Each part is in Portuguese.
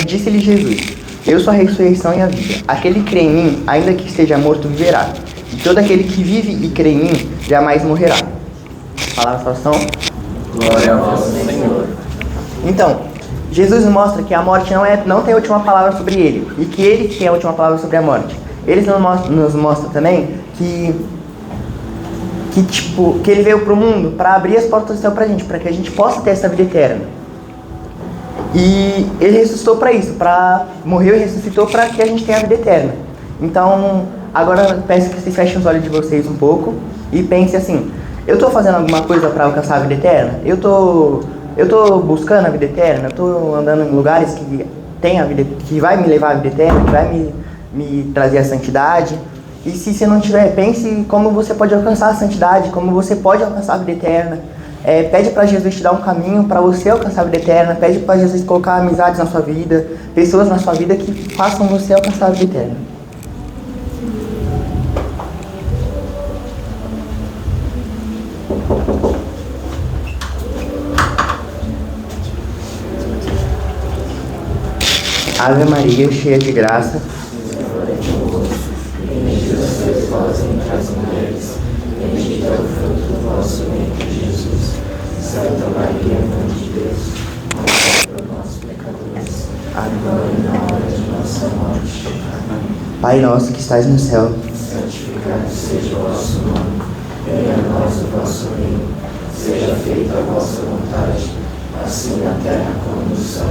Disse-lhe Jesus: Eu sou a ressurreição e a vida. Aquele que crê em mim, ainda que esteja morto, viverá. E todo aquele que vive e crê em mim, jamais morrerá. Palavra da salvação. Glória a vós, Senhor. Então, Jesus mostra que a morte não tem a última palavra sobre ele, e que ele tem a última palavra sobre a morte. Ele nos mostra também que ele veio para o mundo para abrir as portas do céu para a gente, para que a gente possa ter essa vida eterna. E ele ressuscitou para isso, morreu e ressuscitou para que a gente tenha a vida eterna. Então, agora eu peço que vocês fechem os olhos de vocês um pouco e pensem assim: eu estou fazendo alguma coisa para alcançar a vida eterna? Eu tô buscando a vida eterna? Eu estou andando em lugares que tem a vida, que vai me levar à vida eterna, que vai me trazer a santidade? E se você não tiver, pense como você pode alcançar a santidade, como você pode alcançar a vida eterna. Pede para Jesus te dar um caminho para você alcançar a vida eterna. Pede para Jesus colocar amizades na sua vida, pessoas na sua vida que façam você alcançar a vida eterna. Ave Maria, cheia de graça, bendita sois vós entre as mulheres, bendito é o fruto do vosso ventre, Jesus. Santa Maria, Mãe de Deus, rogai por nós, pecadores, agora e na hora de nossa morte. Amém. Pai nosso que estais no céu, Santificado seja o vosso nome, venha a nós o vosso reino, seja feita a vossa vontade, assim na terra como no céu.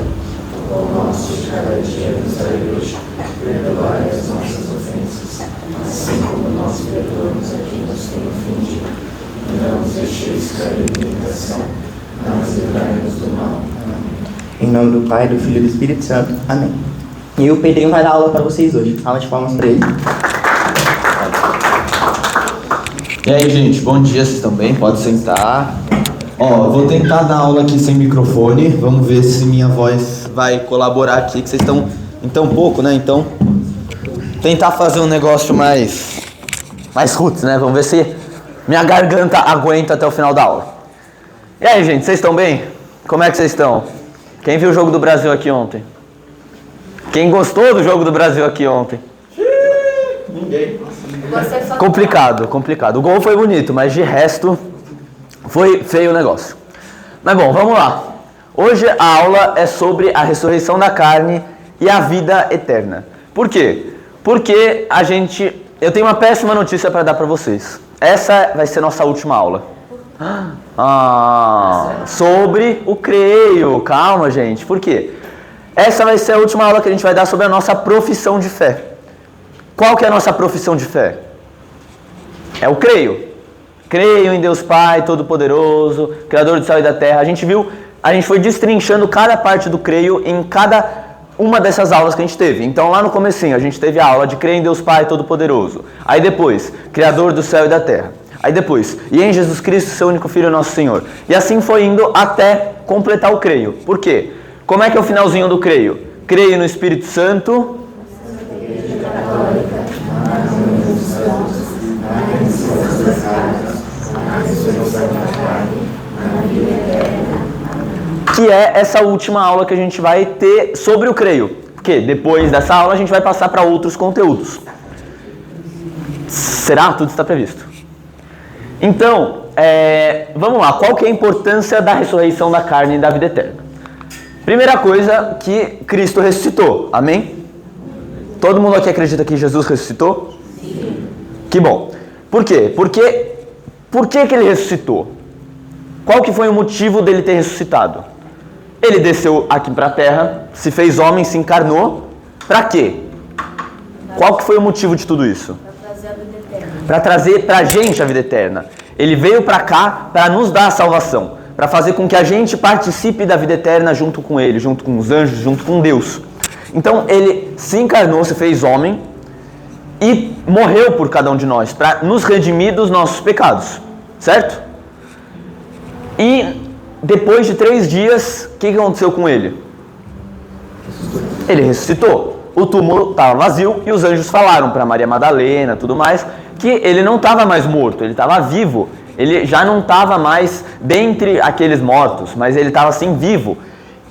O pão nosso de cada dia nos dai hoje, perdoai as nossas ofensas, assim como nós perdoamos a quem nos tem ofendido. E não nos deixeis cair em tentação, mas livrai-nos do mal. Amém. em nome do Pai, do Filho e do Espírito Santo. Amém. E o Pedrinho vai dar aula para vocês hoje. Salva de palmas para ele. E aí, gente, bom dia, vocês estão bem? Pode sentar. Eu vou tentar dar aula aqui sem microfone. Vamos ver se minha voz vai colaborar aqui, que vocês estão em tão pouco, né? Então, tentar fazer um negócio mais roots, né? Vamos ver se minha garganta aguenta até o final da aula. E aí, gente, vocês estão bem? Como é que vocês estão? Quem viu o Jogo do Brasil aqui ontem? Quem gostou do Jogo do Brasil aqui ontem? Ninguém. Complicado. O gol foi bonito, mas de resto foi feio o negócio. Mas bom, vamos lá. Hoje a aula é sobre a ressurreição da carne e a vida eterna. Por quê? Porque eu tenho uma péssima notícia para dar para vocês. Essa vai ser nossa última aula. Sobre o creio. Calma, gente. Por quê? Essa vai ser a última aula que a gente vai dar sobre a nossa profissão de fé. Qual que é a nossa profissão de fé? É o creio. Creio em Deus Pai Todo-Poderoso, Criador do céu e da terra. A gente foi destrinchando cada parte do creio em cada uma dessas aulas que a gente teve. Então lá no comecinho a gente teve a aula de crer em Deus Pai Todo-Poderoso. Aí depois, Criador do céu e da terra. Aí depois, e em Jesus Cristo, seu único Filho, nosso Senhor. E assim foi indo até completar o creio. Por quê? Como é que é o finalzinho do creio? Creio no Espírito Santo. Que é essa última aula que a gente vai ter sobre o creio. Porque depois dessa aula a gente vai passar para outros conteúdos. Será? Tudo está previsto. Então, vamos lá. Qual que é a importância da ressurreição da carne e da vida eterna? Primeira coisa, que Cristo ressuscitou. Amém? Todo mundo aqui acredita que Jesus ressuscitou? Sim. Que bom. Por quê? Por que ele ressuscitou? Qual que foi o motivo dele ter ressuscitado? Ele desceu aqui para a terra, se fez homem, se encarnou. Para quê? Qual que foi o motivo de tudo isso? Para trazer a vida eterna. Para trazer para a gente a vida eterna. Ele veio para cá para nos dar a salvação. Para fazer com que a gente participe da vida eterna junto com ele, junto com os anjos, junto com Deus. Então ele se encarnou, se fez homem e morreu por cada um de nós, para nos redimir dos nossos pecados. Certo? E depois de 3 dias, o que aconteceu com ele? Ele ressuscitou. O túmulo estava vazio e os anjos falaram para Maria Madalena, tudo mais, que ele não estava mais morto, ele estava vivo. Ele já não estava mais dentre aqueles mortos, mas ele estava assim vivo.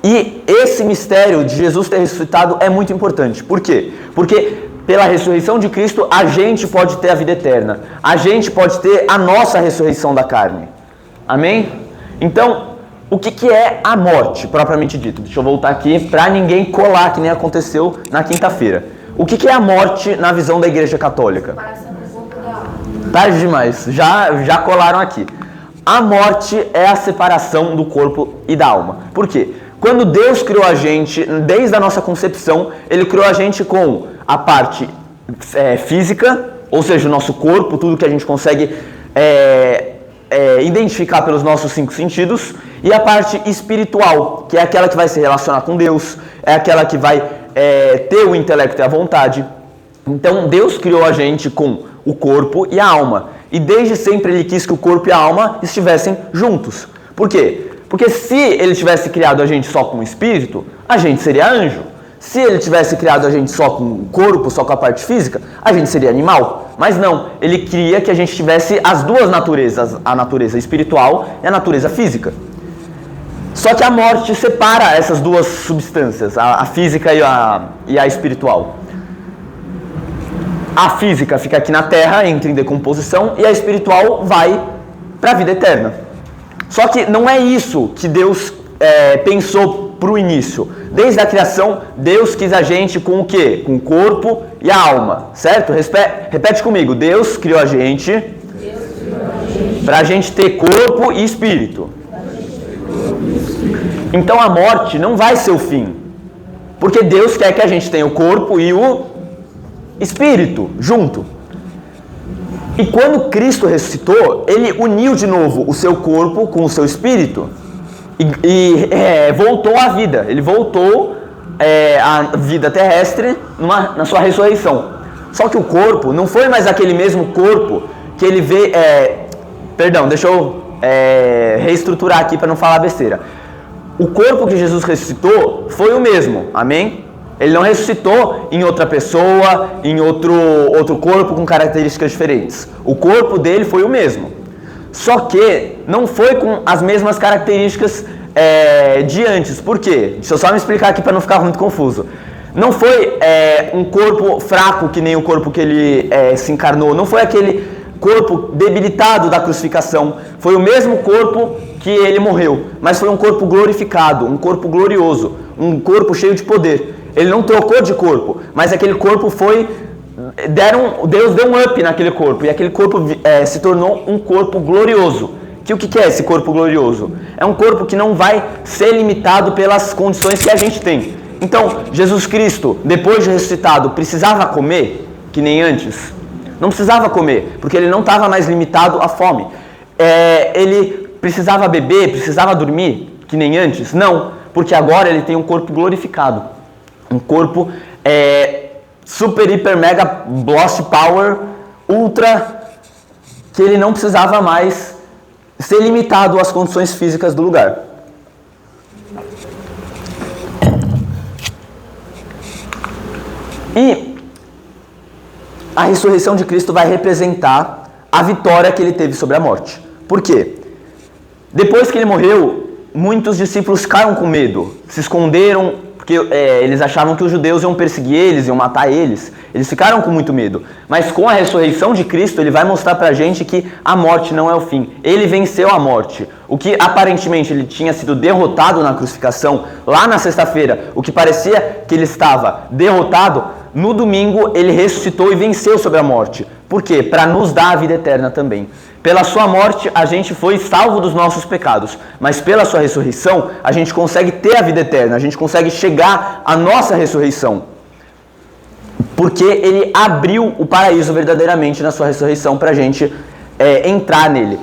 E esse mistério de Jesus ter ressuscitado é muito importante. Por quê? Porque pela ressurreição de Cristo a gente pode ter a vida eterna. A gente pode ter a nossa ressurreição da carne. Amém? Então, o que é a morte, propriamente dito? Deixa eu voltar aqui para ninguém colar, que nem aconteceu na quinta-feira. O que é a morte na visão da Igreja Católica? Tarde demais, já colaram aqui. A morte é a separação do corpo e da alma. Por quê? Quando Deus criou a gente, desde a nossa concepção, Ele criou a gente com a parte física, ou seja, o nosso corpo, tudo que a gente consegue identificar pelos nossos 5 sentidos, e a parte espiritual, que é aquela que vai se relacionar com Deus, é aquela que vai ter o intelecto e a vontade. Então Deus criou a gente com o corpo e a alma, e desde sempre Ele quis que o corpo e a alma estivessem juntos. Por quê? Porque se Ele tivesse criado a gente só com o espírito, a gente seria anjo. Se Ele tivesse criado a gente só com o corpo, só com a parte física, a gente seria animal. Mas não, Ele queria que a gente tivesse as duas naturezas, a natureza espiritual e a natureza física. Só que a morte separa essas duas substâncias, a física e a espiritual. A física fica aqui na terra, entra em decomposição, e a espiritual vai para a vida eterna. Só que não é isso que Deus pensou para o início. Desde a criação, Deus quis a gente com o quê? Com o corpo e a alma, certo? Repete comigo. Deus criou a gente para a gente ter corpo e espírito. Então a morte não vai ser o fim, porque Deus quer que a gente tenha o corpo e o espírito junto. E quando Cristo ressuscitou, Ele uniu de novo o seu corpo com o seu espírito e voltou à vida. Ele voltou à vida terrestre na sua ressurreição. Só que o corpo não foi mais aquele mesmo corpo que Ele vê... Perdão, deixa eu reestruturar aqui para não falar besteira. O corpo que Jesus ressuscitou foi o mesmo, amém? Ele não ressuscitou em outra pessoa, em outro corpo com características diferentes. O corpo dele foi o mesmo. Só que não foi com as mesmas características de antes. Por quê? Deixa eu só me explicar aqui para não ficar muito confuso. Não foi um corpo fraco que nem o corpo que ele se encarnou. Não foi aquele corpo debilitado da crucificação. Foi o mesmo corpo que ele morreu. Mas foi um corpo glorificado, um corpo glorioso, um corpo cheio de poder. Ele não trocou de corpo, mas aquele corpo Deus deu um up naquele corpo, e aquele corpo se tornou um corpo glorioso. O que é esse corpo glorioso? É um corpo que não vai ser limitado pelas condições que a gente tem. Então, Jesus Cristo, depois de ressuscitado, precisava comer, que nem antes? Não precisava comer, porque ele não estava mais limitado à fome. Ele precisava beber, precisava dormir, que nem antes? Não, porque agora ele tem um corpo glorificado. Um corpo super, hiper, mega, blast power, ultra, que ele não precisava mais ser limitado às condições físicas do lugar. E a ressurreição de Cristo vai representar a vitória que ele teve sobre a morte. Por quê? Depois que ele morreu, muitos discípulos ficaram com medo, se esconderam, porque eles achavam que os judeus iam perseguir eles, iam matar eles. Eles ficaram com muito medo. Mas com a ressurreição de Cristo, ele vai mostrar pra gente que a morte não é o fim. Ele venceu a morte. O que aparentemente ele tinha sido derrotado na crucificação, lá na sexta-feira, o que parecia que ele estava derrotado, no domingo ele ressuscitou e venceu sobre a morte. Por quê? Para nos dar a vida eterna também. Pela sua morte, a gente foi salvo dos nossos pecados, mas pela sua ressurreição, a gente consegue ter a vida eterna, a gente consegue chegar à nossa ressurreição. Porque ele abriu o paraíso verdadeiramente na sua ressurreição para a gente entrar nele.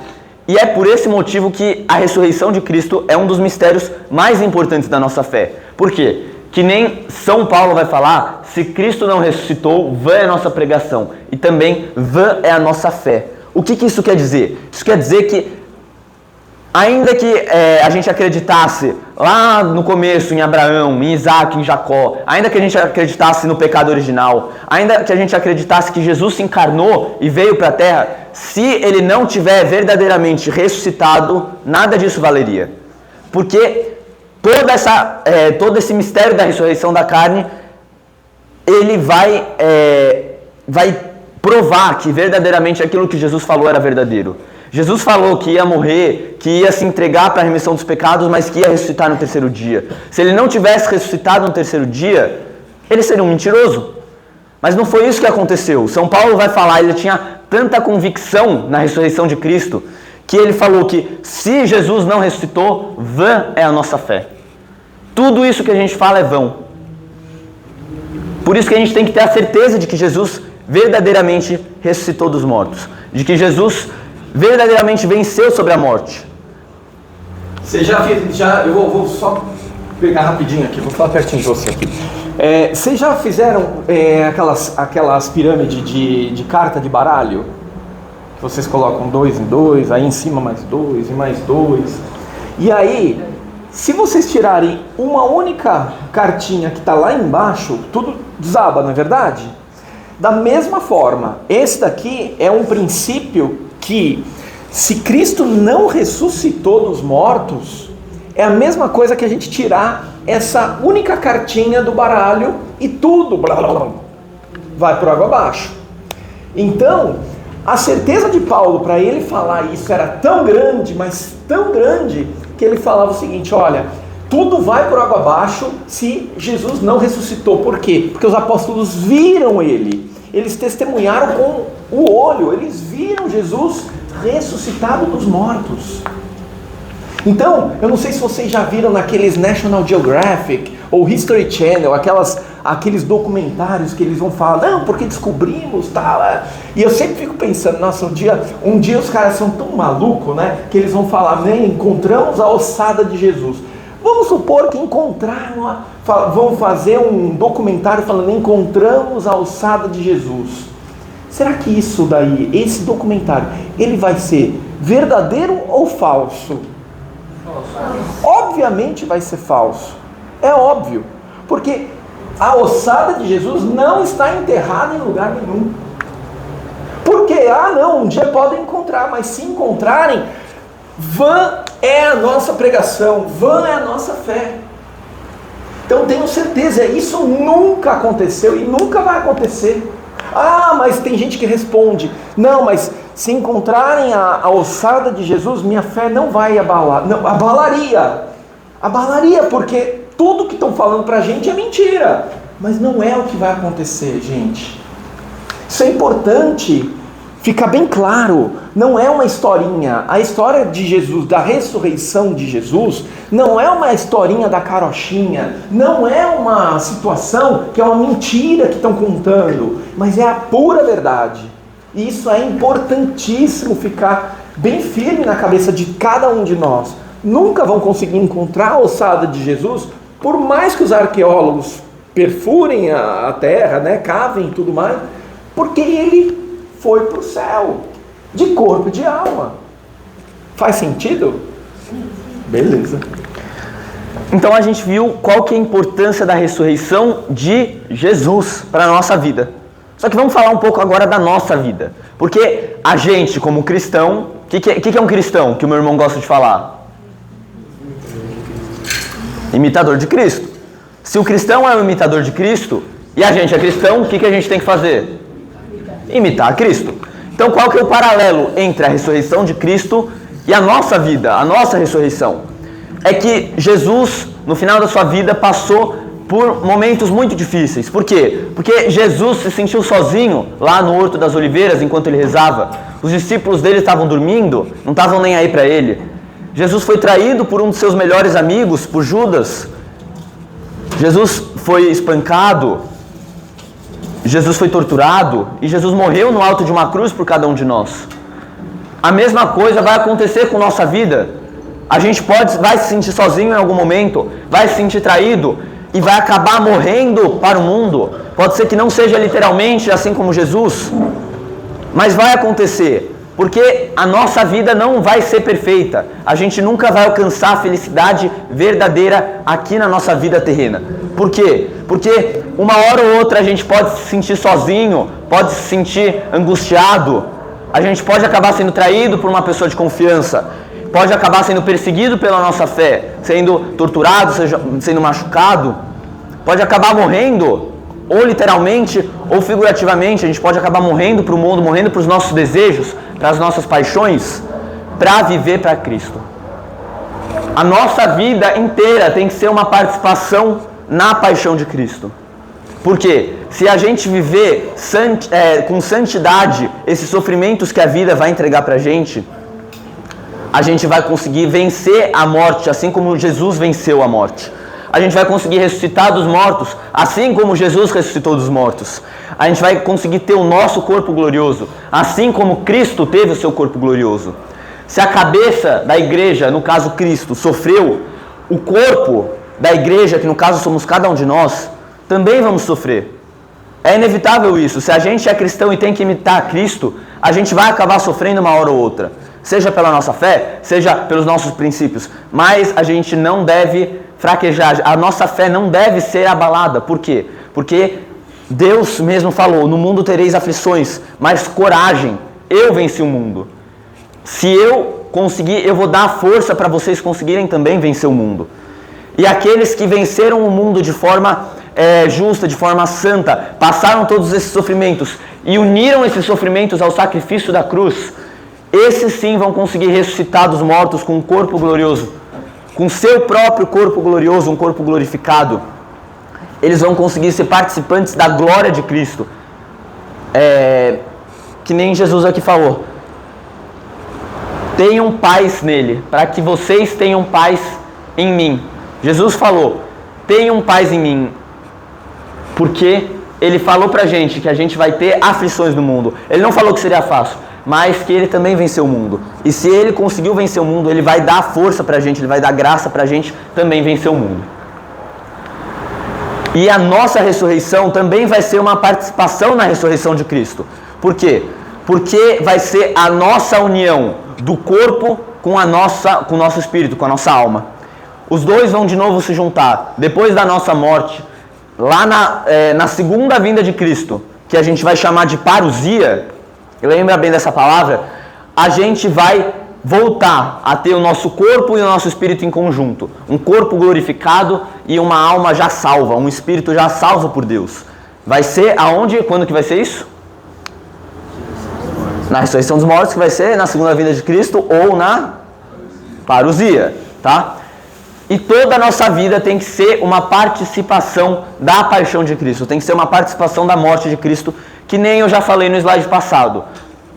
E é por esse motivo que a ressurreição de Cristo é um dos mistérios mais importantes da nossa fé. Por quê? Que nem São Paulo vai falar, se Cristo não ressuscitou, vã é a nossa pregação. E também vã é a nossa fé. O que isso quer dizer? Isso quer dizer que, ainda que a gente acreditasse lá no começo em Abraão, em Isaac, em Jacó, ainda que a gente acreditasse no pecado original, ainda que a gente acreditasse que Jesus se encarnou e veio para a terra, se ele não tiver verdadeiramente ressuscitado, nada disso valeria. Porque todo esse mistério da ressurreição da carne, ele vai provar que verdadeiramente aquilo que Jesus falou era verdadeiro. Jesus falou que ia morrer, que ia se entregar para a remissão dos pecados, mas que ia ressuscitar no terceiro dia. Se ele não tivesse ressuscitado no terceiro dia, ele seria um mentiroso. Mas não foi isso que aconteceu. São Paulo vai falar, ele tinha tanta convicção na ressurreição de Cristo, que ele falou que se Jesus não ressuscitou, vã é a nossa fé. Tudo isso que a gente fala é vão. Por isso que a gente tem que ter a certeza de que Jesus verdadeiramente ressuscitou dos mortos. De que Jesus verdadeiramente venceu sobre a morte. Eu vou só pegar rapidinho aqui, vou falar pertinho de você aqui. Vocês já fizeram aquelas pirâmides de carta de baralho? Que vocês colocam 2 em 2, aí em cima mais 2 e mais 2. E aí, se vocês tirarem uma única cartinha que está lá embaixo, tudo desaba, não é verdade? Da mesma forma, esse daqui é um princípio que, se Cristo não ressuscitou dos mortos, é a mesma coisa que a gente tirar essa única cartinha do baralho e tudo vai por água abaixo. Então, a certeza de Paulo para ele falar isso era tão grande, mas tão grande, que ele falava o seguinte: olha, tudo vai por água abaixo se Jesus não ressuscitou. Por quê? Porque os apóstolos viram ele, eles testemunharam com o olho, eles viram Jesus ressuscitado dos mortos. Então, eu não sei se vocês já viram naqueles National Geographic ou History Channel, aqueles documentários que eles vão falar, não, porque descobrimos, tal. E eu sempre fico pensando, nossa, um dia os caras são tão malucos, né, que eles vão falar, né, encontramos a ossada de Jesus. Vamos supor que encontraram, vão fazer um documentário falando, encontramos a ossada de Jesus. Será que isso daí, esse documentário, ele vai ser verdadeiro ou falso? Obviamente vai ser falso. É óbvio. Porque a ossada de Jesus não está enterrada em lugar nenhum. Porque, não, um dia podem encontrar, mas se encontrarem, vã é a nossa pregação, vã é a nossa fé. Então tenho certeza, isso nunca aconteceu e nunca vai acontecer. Mas tem gente que responde, não, mas se encontrarem a ossada de Jesus, minha fé não vai abalar. Não, abalaria, porque tudo que estão falando pra gente é mentira. Mas não é o que vai acontecer, gente. Isso é importante ficar bem claro. Não é uma historinha. A história de Jesus, da ressurreição de Jesus, não é uma historinha da carochinha. Não é uma situação que é uma mentira que estão contando. Mas é a pura verdade. E isso é importantíssimo ficar bem firme na cabeça de cada um de nós. Nunca vão conseguir encontrar a ossada de Jesus, por mais que os arqueólogos perfurem a terra, né, cavem e tudo mais, porque ele foi para o céu, de corpo e de alma. Faz sentido? Beleza. Então a gente viu qual que é a importância da ressurreição de Jesus para a nossa vida. Só que vamos falar um pouco agora da nossa vida. Porque a gente, como cristão, o que é um cristão, que o meu irmão gosta de falar? Imitador de Cristo. Se o cristão é um imitador de Cristo, e a gente é cristão, o que a gente tem que fazer? Imitar Cristo. Então qual que é o paralelo entre a ressurreição de Cristo e a nossa vida, a nossa ressurreição? É que Jesus, no final da sua vida, passou por momentos muito difíceis. Por quê? Porque Jesus se sentiu sozinho lá no Horto das Oliveiras enquanto ele rezava. Os discípulos dele estavam dormindo, não estavam nem aí para ele. Jesus foi traído por um dos seus melhores amigos, por Judas. Jesus foi espancado. Jesus foi torturado. E Jesus morreu no alto de uma cruz por cada um de nós. A mesma coisa vai acontecer com nossa vida. A gente vai se sentir sozinho em algum momento, vai se sentir traído e vai acabar morrendo para o mundo. Pode ser que não seja literalmente assim como Jesus, mas vai acontecer, porque a nossa vida não vai ser perfeita. A gente nunca vai alcançar a felicidade verdadeira aqui na nossa vida terrena. Por quê? Porque uma hora ou outra a gente pode se sentir sozinho, pode se sentir angustiado, a gente pode acabar sendo traído por uma pessoa de confiança, pode acabar sendo perseguido pela nossa fé, sendo torturado, sendo machucado, pode acabar morrendo, ou literalmente, ou figurativamente, a gente pode acabar morrendo para o mundo, morrendo para os nossos desejos, para as nossas paixões, para viver para Cristo. A nossa vida inteira tem que ser uma participação na paixão de Cristo. Por quê? Se a gente viver com santidade esses sofrimentos que a vida vai entregar para a gente vai conseguir vencer a morte, assim como Jesus venceu a morte. A gente vai conseguir ressuscitar dos mortos, assim como Jesus ressuscitou dos mortos. A gente vai conseguir ter o nosso corpo glorioso, assim como Cristo teve o seu corpo glorioso. Se a cabeça da igreja, no caso Cristo, sofreu, o corpo da igreja, que no caso somos cada um de nós, também vamos sofrer. É inevitável isso. Se a gente é cristão e tem que imitar Cristo, a gente vai acabar sofrendo uma hora ou outra. Seja pela nossa fé, seja pelos nossos princípios. Mas a gente não deve fraquejar. A nossa fé não deve ser abalada. Por quê? Porque Deus mesmo falou, no mundo tereis aflições, mas coragem, eu venci o mundo. Se eu conseguir, eu vou dar força para vocês conseguirem também vencer o mundo. E aqueles que venceram o mundo de forma justa, de forma santa, passaram todos esses sofrimentos e uniram esses sofrimentos ao sacrifício da cruz, esses sim vão conseguir ressuscitar dos mortos com um corpo glorioso, com seu próprio corpo glorioso, um corpo glorificado. Eles vão conseguir ser participantes da glória de Cristo. Que nem Jesus aqui falou. Tenham paz nele, para que vocês tenham paz em mim. Jesus falou, tenham paz em mim, porque ele falou pra gente que a gente vai ter aflições no mundo. Ele não falou que seria fácil, mas que ele também venceu o mundo. E se ele conseguiu vencer o mundo, ele vai dar força pra gente, ele vai dar graça pra gente também vencer o mundo. E a nossa ressurreição também vai ser uma participação na ressurreição de Cristo. Por quê? Porque vai ser a nossa união do corpo com o nosso espírito, com a nossa alma. Os dois vão de novo se juntar. Depois da nossa morte, lá na segunda vinda de Cristo, que a gente vai chamar de parousia, lembra bem dessa palavra, a gente vai voltar a ter o nosso corpo e o nosso espírito em conjunto. Um corpo glorificado e uma alma já salva, um espírito já salvo por Deus. Vai ser aonde? Quando que vai ser isso? Na ressurreição dos mortos, que vai ser na segunda vinda de Cristo ou na parousia, tá? E toda a nossa vida tem que ser uma participação da paixão de Cristo, tem que ser uma participação da morte de Cristo, que nem eu já falei no slide passado,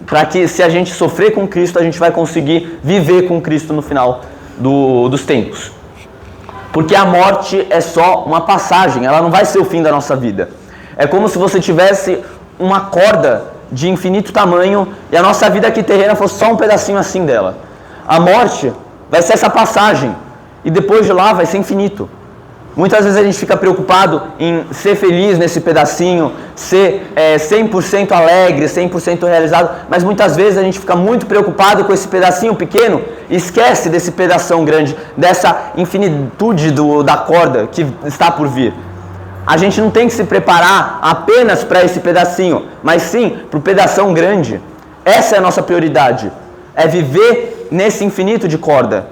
para que se a gente sofrer com Cristo, a gente vai conseguir viver com Cristo no final dos tempos. Porque a morte é só uma passagem, ela não vai ser o fim da nossa vida. É como se você tivesse uma corda de infinito tamanho e a nossa vida aqui terrena fosse só um pedacinho assim dela. A morte vai ser essa passagem e depois de lá vai ser infinito. Muitas vezes a gente fica preocupado em ser feliz nesse pedacinho, ser 100% alegre, 100% realizado, mas muitas vezes a gente fica muito preocupado com esse pedacinho pequeno e esquece desse pedação grande, dessa infinitude da corda que está por vir. A gente não tem que se preparar apenas para esse pedacinho, mas sim para o pedação grande. Essa é a nossa prioridade, é viver nesse infinito de corda.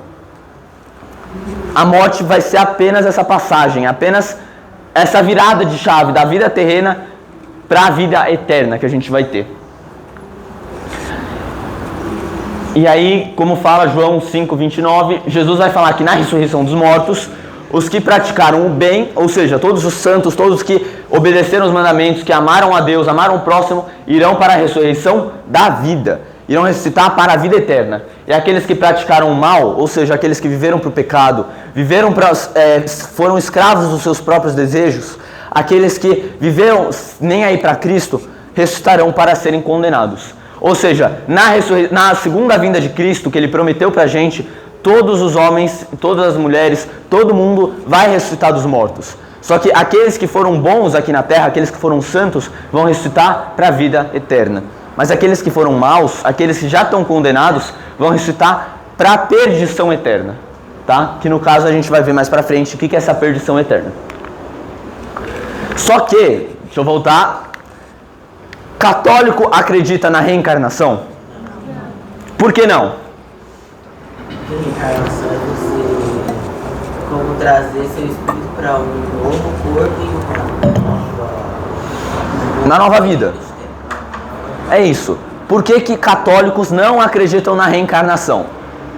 A morte vai ser apenas essa passagem, apenas essa virada de chave da vida terrena para a vida eterna que a gente vai ter. E aí, como fala João 5:29, Jesus vai falar que na ressurreição dos mortos, os que praticaram o bem, ou seja, todos os santos, todos que obedeceram os mandamentos, que amaram a Deus, amaram o próximo, irão para a ressurreição da vida. Irão ressuscitar para a vida eterna. E aqueles que praticaram o mal, ou seja, aqueles que viveram para o pecado, foram escravos dos seus próprios desejos, aqueles que viveram nem aí para Cristo, ressuscitarão para serem condenados. Ou seja, na segunda vinda de Cristo, que Ele prometeu para a gente, todos os homens, todas as mulheres, todo mundo vai ressuscitar dos mortos. Só que aqueles que foram bons aqui na terra, aqueles que foram santos, vão ressuscitar para a vida eterna. Mas aqueles que foram maus, aqueles que já estão condenados, vão ressuscitar para a perdição eterna, tá? Que no caso a gente vai ver mais para frente o que é essa perdição eterna. Só que, deixa eu voltar, católico acredita na reencarnação? Por que não? que reencarnação é você como trazer seu espírito para um novo corpo e Na nova vida. É isso. Por que católicos não acreditam na reencarnação?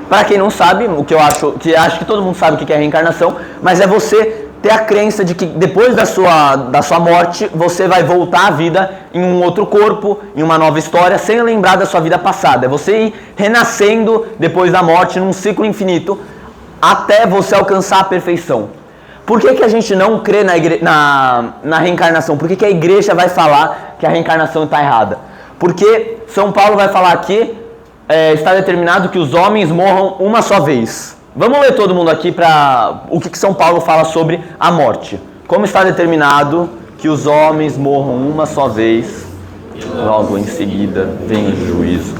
Para quem não sabe, o que eu acho que todo mundo sabe o que é reencarnação, mas é você ter a crença de que depois da sua morte, você vai voltar à vida em um outro corpo, em uma nova história, sem lembrar da sua vida passada. É você ir renascendo depois da morte num ciclo infinito, até você alcançar a perfeição. Por que a gente não crê na reencarnação? Por que a igreja vai falar que a reencarnação está errada? Porque São Paulo vai falar aqui, está determinado que os homens morram uma só vez. Vamos ler todo mundo aqui para o que São Paulo fala sobre a morte. Como está determinado que os homens morram uma só vez, e logo em seguida vem o juízo.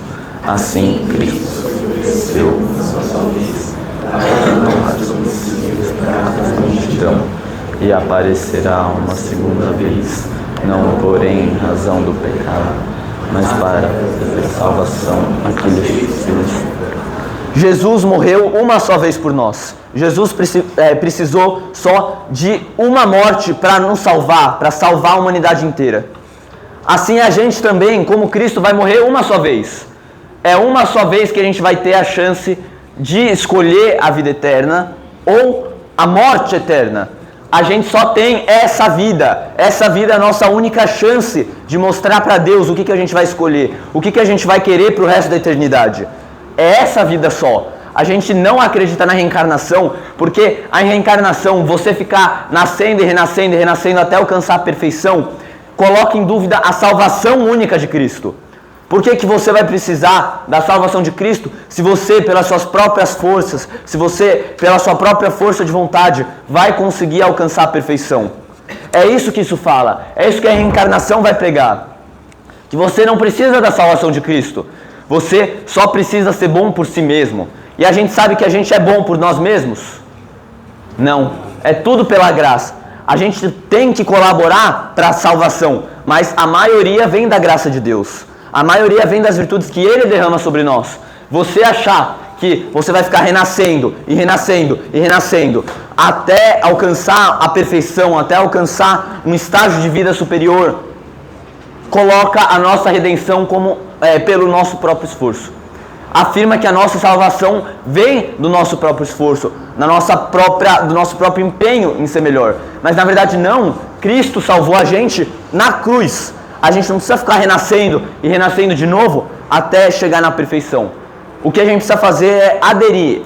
Assim Cristo ofereceu uma só vez para não admitir da multidão, e aparecerá uma segunda vez, não porém em razão do pecado, mas para trazer salvação àqueles que precisam. Jesus morreu uma só vez por nós. Jesus precisou só de uma morte para nos salvar, para salvar a humanidade inteira. Assim a gente também, como Cristo, vai morrer uma só vez. É uma só vez que a gente vai ter a chance de escolher a vida eterna ou a morte eterna. A gente só tem essa vida. Essa vida é a nossa única chance de mostrar para Deus o que a gente vai escolher, o que a gente vai querer para o resto da eternidade. É essa vida só. A gente não acredita na reencarnação, porque a reencarnação, você ficar nascendo e renascendo até alcançar a perfeição, coloca em dúvida a salvação única de Cristo. Por que você vai precisar da salvação de Cristo se você, pelas suas próprias forças, se você, pela sua própria força de vontade, vai conseguir alcançar a perfeição? É isso que isso fala. É isso que a reencarnação vai pregar. Que você não precisa da salvação de Cristo. Você só precisa ser bom por si mesmo. E a gente sabe que a gente é bom por nós mesmos? Não. É tudo pela graça. A gente tem que colaborar para a salvação, mas a maioria vem da graça de Deus. A maioria vem das virtudes que Ele derrama sobre nós. Você achar que você vai ficar renascendo e renascendo e renascendo até alcançar a perfeição, até alcançar um estágio de vida superior, coloca a nossa redenção como pelo nosso próprio esforço. Afirma que a nossa salvação vem do nosso próprio esforço, do nosso próprio empenho em ser melhor. Mas na verdade não. Cristo salvou a gente na cruz. A gente não precisa ficar renascendo e renascendo de novo até chegar na perfeição. O que a gente precisa fazer é aderir.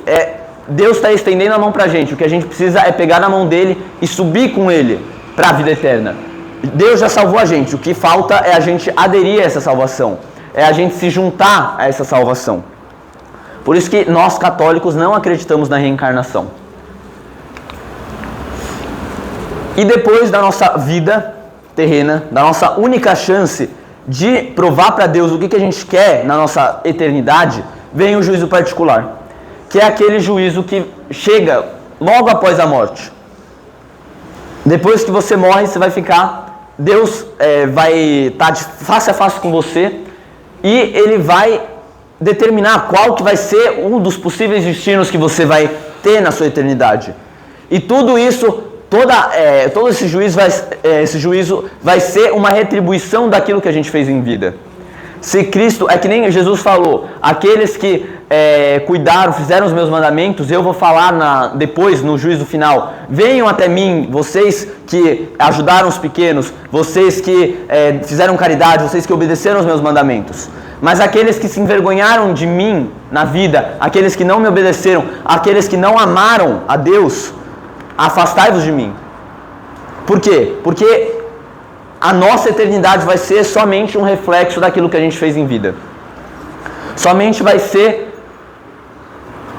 Deus está estendendo a mão para a gente. O que a gente precisa é pegar na mão dele e subir com ele para a vida eterna. Deus já salvou a gente. O que falta é a gente aderir a essa salvação. É a gente se juntar a essa salvação. Por isso que nós católicos não acreditamos na reencarnação. E depois da nossa vida terrena, da nossa única chance de provar para Deus o que a gente quer na nossa eternidade, vem o juízo particular, que é aquele juízo que chega logo após a morte. Depois que você morre, você vai ficar, Deus vai estar face a face com você e Ele vai determinar qual que vai ser um dos possíveis destinos que você vai ter na sua eternidade. E tudo isso, todo esse juízo vai ser uma retribuição daquilo que a gente fez em vida. Se Cristo, é que nem Jesus falou, aqueles que cuidaram, fizeram os meus mandamentos, eu vou falar depois, no juízo final, venham até mim, vocês que ajudaram os pequenos, vocês que fizeram caridade, vocês que obedeceram os meus mandamentos. Mas aqueles que se envergonharam de mim na vida, aqueles que não me obedeceram, aqueles que não amaram a Deus, afastai-vos de mim. Por quê? Porque a nossa eternidade vai ser somente um reflexo daquilo que a gente fez em vida. Somente vai ser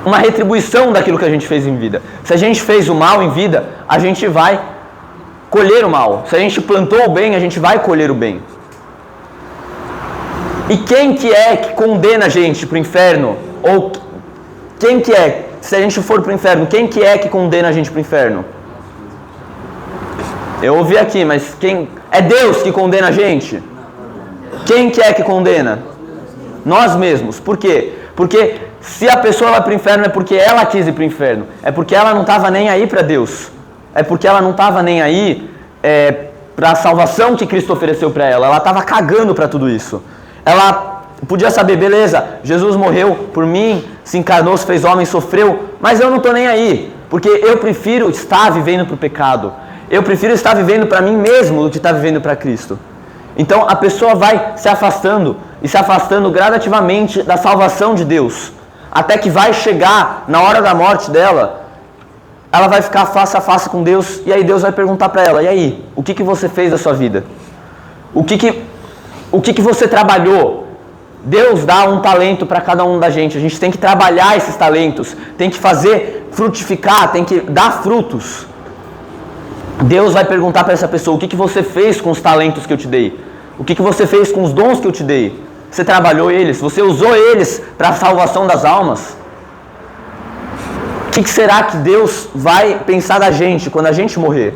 uma retribuição daquilo que a gente fez em vida. Se a gente fez o mal em vida, a gente vai colher o mal. Se a gente plantou o bem, a gente vai colher o bem. E quem que é que condena a gente para o inferno? Ou quem que é, se a gente for para o inferno, quem que é que condena a gente para o inferno? Eu ouvi aqui, mas quem... É Deus que condena a gente? Quem que é que condena? Nós mesmos. Por quê? Porque Se a pessoa vai para o inferno é porque ela quis ir para o inferno, é porque ela não estava nem aí para Deus, é porque ela não estava nem aí para a salvação que Cristo ofereceu para ela estava cagando para tudo isso. Ela podia saber, beleza, Jesus morreu por mim, se encarnou, se fez homem, sofreu, mas eu não estou nem aí, porque eu prefiro estar vivendo para o pecado, eu prefiro estar vivendo para mim mesmo do que estar vivendo para Cristo. Então a pessoa vai se afastando e se afastando gradativamente da salvação de Deus, até que vai chegar na hora da morte dela, ela vai ficar face a face com Deus, e aí Deus vai perguntar para ela, e aí, o que você fez da sua vida? O que você trabalhou? Deus dá um talento para cada um da gente, a gente tem que trabalhar esses talentos, tem que fazer frutificar, tem que dar frutos. Deus vai perguntar para essa pessoa, o que você fez com os talentos que eu te dei? O que você fez com os dons que eu te dei? Você trabalhou eles? Você usou eles para a salvação das almas? O que será que Deus vai pensar da gente quando a gente morrer?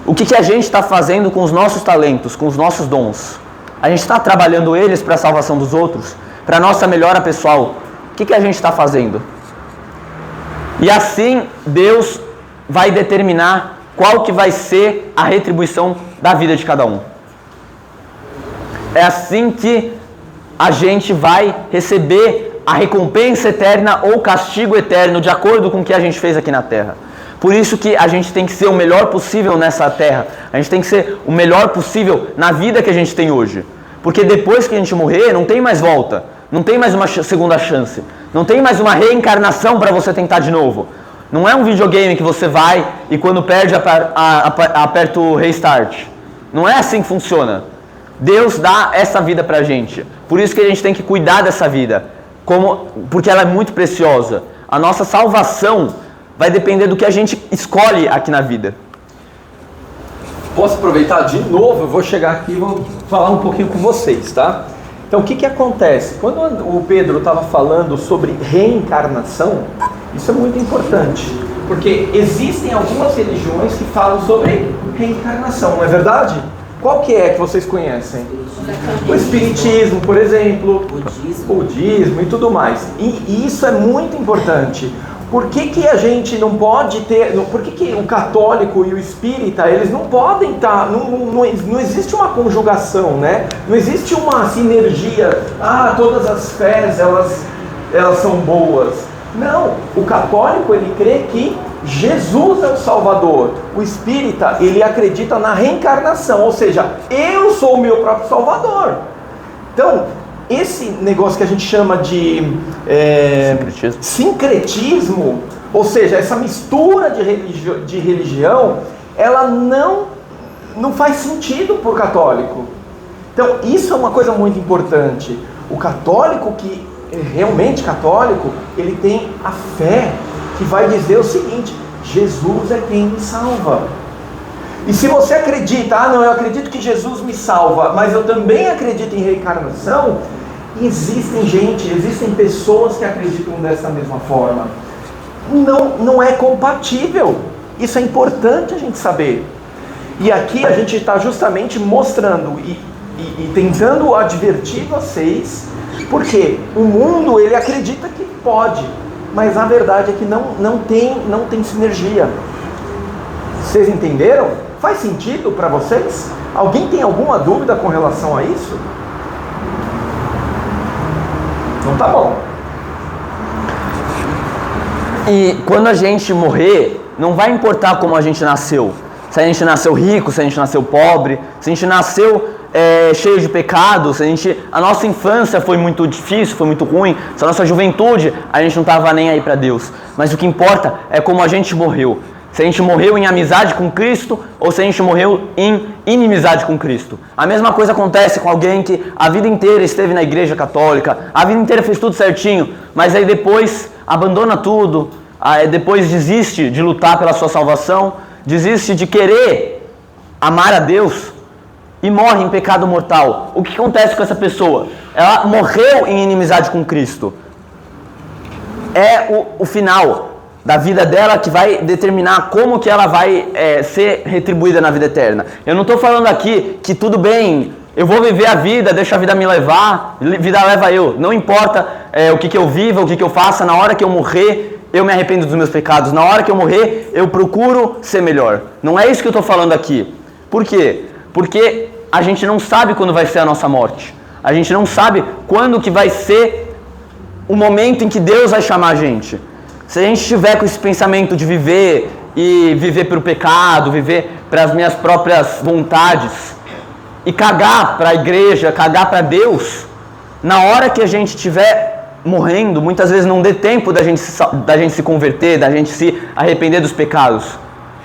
O que a gente está fazendo com os nossos talentos, com os nossos dons? A gente está trabalhando eles para a salvação dos outros? Para a nossa melhora pessoal? O que a gente está fazendo? E assim Deus vai determinar qual que vai ser a retribuição da vida de cada um. É assim que a gente vai receber a recompensa eterna ou castigo eterno de acordo com o que a gente fez aqui na Terra. Por isso que a gente tem que ser o melhor possível nessa Terra. A gente tem que ser o melhor possível na vida que a gente tem hoje. Porque depois que a gente morrer, não tem mais volta. Não tem mais uma segunda chance. Não tem mais uma reencarnação para você tentar de novo. Não é um videogame que você vai e quando perde aperta o restart. Não é assim que funciona. Deus dá essa vida pra gente. Por isso que a gente tem que cuidar dessa vida. Porque ela é muito preciosa. A nossa salvação vai depender do que a gente escolhe aqui na vida. Posso aproveitar de novo? Eu vou chegar aqui e vou falar um pouquinho com vocês, tá? Então, o que acontece? Quando o Pedro estava falando sobre reencarnação, isso é muito importante. Porque existem algumas religiões que falam sobre reencarnação, não é verdade? Qual que vocês conhecem? O Espiritismo, por exemplo, budismo e tudo mais. E isso é muito importante. Por que a gente não pode ter... Por que o católico e o espírita, eles não podem estar... Não existe uma conjugação, né? Não existe uma sinergia. Todas as fés, elas são boas. Não, o católico, ele crê que Jesus é o Salvador. O espírita, ele acredita na reencarnação, ou seja, eu sou o meu próprio Salvador. Então, esse negócio que a gente chama de sincretismo, ou seja, essa mistura de religião, ela não faz sentido para o católico. Então, isso é uma coisa muito importante. O católico que realmente católico, ele tem a fé que vai dizer o seguinte: Jesus é quem me salva. E se você acredita, eu acredito que Jesus me salva, mas eu também acredito em reencarnação, existem pessoas que acreditam dessa mesma forma. Não é compatível. Isso é importante a gente saber. E aqui a gente está justamente mostrando e tentando advertir vocês, porque o mundo, ele acredita que pode, mas a verdade é que não tem sinergia. Vocês entenderam? Faz sentido para vocês? Alguém tem alguma dúvida com relação a isso? Então tá bom. E quando a gente morrer, não vai importar como a gente nasceu. Se a gente nasceu rico, se a gente nasceu pobre, se a gente nasceu cheio de pecados, se a nossa infância foi muito difícil, foi muito ruim, se a nossa juventude a gente não estava nem aí para Deus. Mas o que importa é como a gente morreu. Se a gente morreu em amizade com Cristo ou se a gente morreu em inimizade com Cristo. A mesma coisa acontece com alguém que a vida inteira esteve na igreja católica, a vida inteira fez tudo certinho, mas aí depois abandona tudo, depois desiste de lutar pela sua salvação, desiste de querer amar a Deus e morre em pecado mortal. O que acontece com essa pessoa? Ela morreu em inimizade com Cristo. É o final da vida dela que vai determinar como que ela vai ser retribuída na vida eterna. Eu não estou falando aqui que tudo bem Eu vou viver a vida, deixa a vida me levar, vida leva eu. Não importa o que eu viva, o que eu faça, na hora que eu morrer, eu me arrependo dos meus pecados. Na hora que eu morrer, eu procuro ser melhor. Não é isso que eu estou falando aqui. Por quê? Porque a gente não sabe quando vai ser a nossa morte. A gente não sabe quando que vai ser o momento em que Deus vai chamar a gente. Se a gente estiver com esse pensamento de viver e viver pelo pecado, viver para as minhas próprias vontades e cagar para a igreja, cagar para Deus, na hora que a gente estiver morrendo, muitas vezes não dê tempo da gente se converter, da gente se arrepender dos pecados.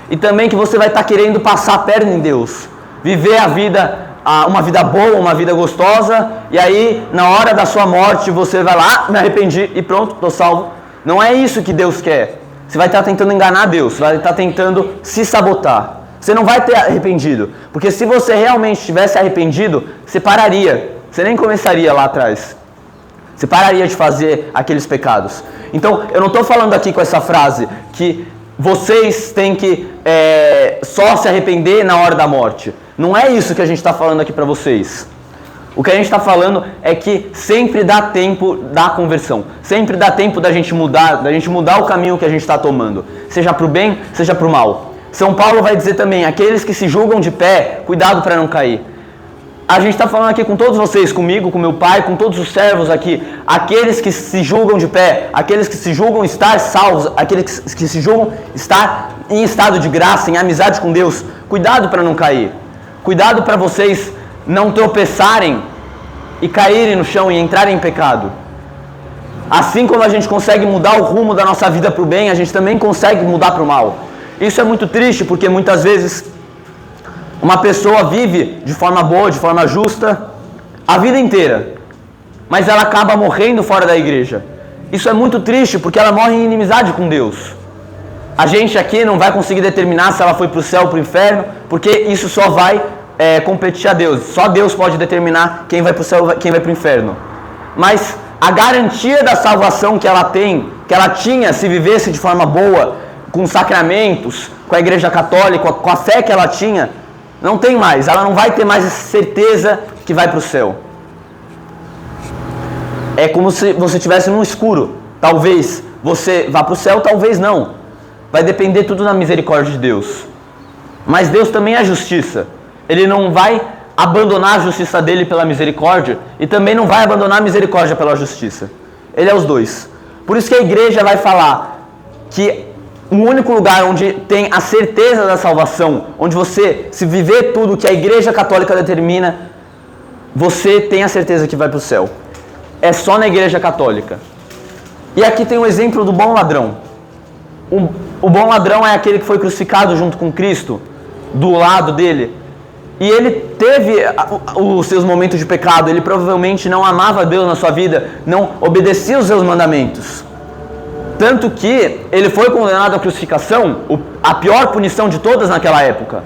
E também que você vai estar querendo passar a perna em Deus, viver a vida, uma vida boa, uma vida gostosa, e aí na hora da sua morte você vai lá, me arrependi e pronto, estou salvo. Não é isso que Deus quer. Você vai estar tentando enganar Deus, você vai estar tentando se sabotar. Você não vai ter arrependido, porque se você realmente tivesse arrependido, você pararia, você nem começaria lá atrás. Você pararia de fazer aqueles pecados. Então, eu não estou falando aqui com essa frase que vocês têm que só se arrepender na hora da morte. Não é isso que a gente está falando aqui para vocês. O que a gente está falando é que sempre dá tempo da conversão. Sempre dá tempo da gente mudar o caminho que a gente está tomando. Seja para o bem, seja para o mal. São Paulo vai dizer também, aqueles que se julgam de pé, cuidado para não cair. A gente está falando aqui com todos vocês, comigo, com meu pai, com todos os servos aqui. Aqueles que se julgam de pé, aqueles que se julgam estar salvos, aqueles que se julgam estar em estado de graça, em amizade com Deus. Cuidado para não cair. Cuidado para vocês não tropeçarem e caírem no chão e entrarem em pecado. Assim como a gente consegue mudar o rumo da nossa vida para o bem, a gente também consegue mudar para o mal. Isso é muito triste, porque muitas vezes uma pessoa vive de forma boa, de forma justa, a vida inteira, mas ela acaba morrendo fora da igreja. Isso é muito triste, porque ela morre em inimizade com Deus. A gente aqui não vai conseguir determinar se ela foi para o céu ou para o inferno, porque isso só vai competir a Deus. Só Deus pode determinar quem vai para o céu e quem vai para o inferno. Mas a garantia da salvação que ela tinha se vivesse de forma boa, com sacramentos, com a igreja católica, com a fé que ela tinha, não tem mais. Ela não vai ter mais essa certeza que vai para o céu. É como se você estivesse num escuro. Talvez você vá para o céu, talvez não. Vai depender tudo da misericórdia de Deus. Mas Deus também é justiça. Ele não vai abandonar a justiça dele pela misericórdia e também não vai abandonar a misericórdia pela justiça. Ele é os dois. Por isso que a igreja vai falar que o único lugar onde tem a certeza da salvação, onde você, se viver tudo que a igreja católica determina, você tem a certeza que vai para o céu. É só na igreja católica. E aqui tem um exemplo do bom ladrão. O bom ladrão é aquele que foi crucificado junto com Cristo, do lado dele. E ele teve os seus momentos de pecado, ele provavelmente não amava Deus na sua vida, não obedecia os seus mandamentos. Tanto que ele foi condenado à crucificação, a pior punição de todas naquela época.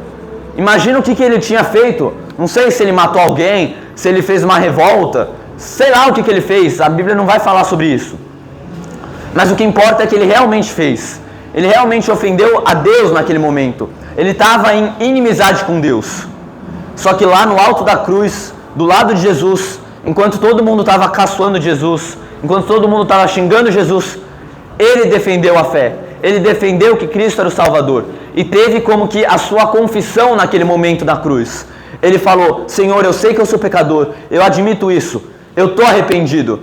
Imagina o que ele tinha feito. Não sei se ele matou alguém, se ele fez uma revolta, sei lá o que ele fez, a Bíblia não vai falar sobre isso. Mas o que importa é que ele realmente fez. Ele realmente ofendeu a Deus naquele momento. Ele estava em inimizade com Deus. Só que lá no alto da cruz, do lado de Jesus, enquanto todo mundo estava caçoando Jesus, enquanto todo mundo estava xingando Jesus, ele defendeu a fé. Ele defendeu que Cristo era o Salvador. E teve como que a sua confissão naquele momento da cruz. Ele falou: Senhor, eu sei que eu sou pecador, eu admito isso, eu estou arrependido.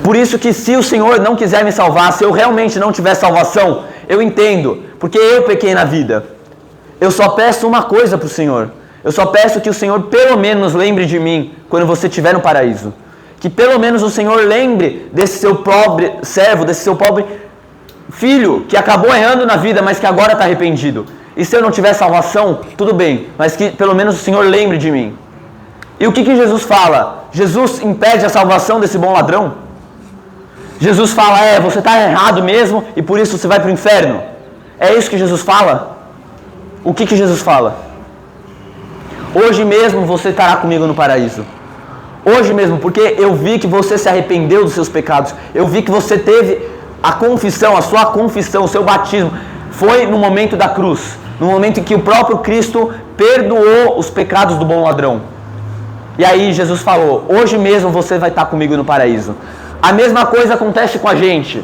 Por isso que se o Senhor não quiser me salvar, se eu realmente não tiver salvação, eu entendo, porque eu pequei na vida. Eu só peço uma coisa para o Senhor. Eu só peço que o Senhor pelo menos lembre de mim quando você estiver no paraíso. Que pelo menos o Senhor lembre desse seu pobre servo, desse seu pobre filho que acabou errando na vida, mas que agora está arrependido. E se eu não tiver salvação, tudo bem, mas que pelo menos o Senhor lembre de mim. E o que Jesus fala? Jesus impede a salvação desse bom ladrão? Jesus fala: você está errado mesmo e por isso você vai para o inferno. É isso que Jesus fala? O que Jesus fala? Hoje mesmo você estará comigo no paraíso. Hoje mesmo, porque eu vi que você se arrependeu dos seus pecados. Eu vi que você teve a confissão, a sua confissão, o seu batismo. Foi no momento da cruz. no momento em que o próprio Cristo perdoou os pecados do bom ladrão. E aí Jesus falou: hoje mesmo você vai estar comigo no paraíso. A mesma coisa acontece com a gente,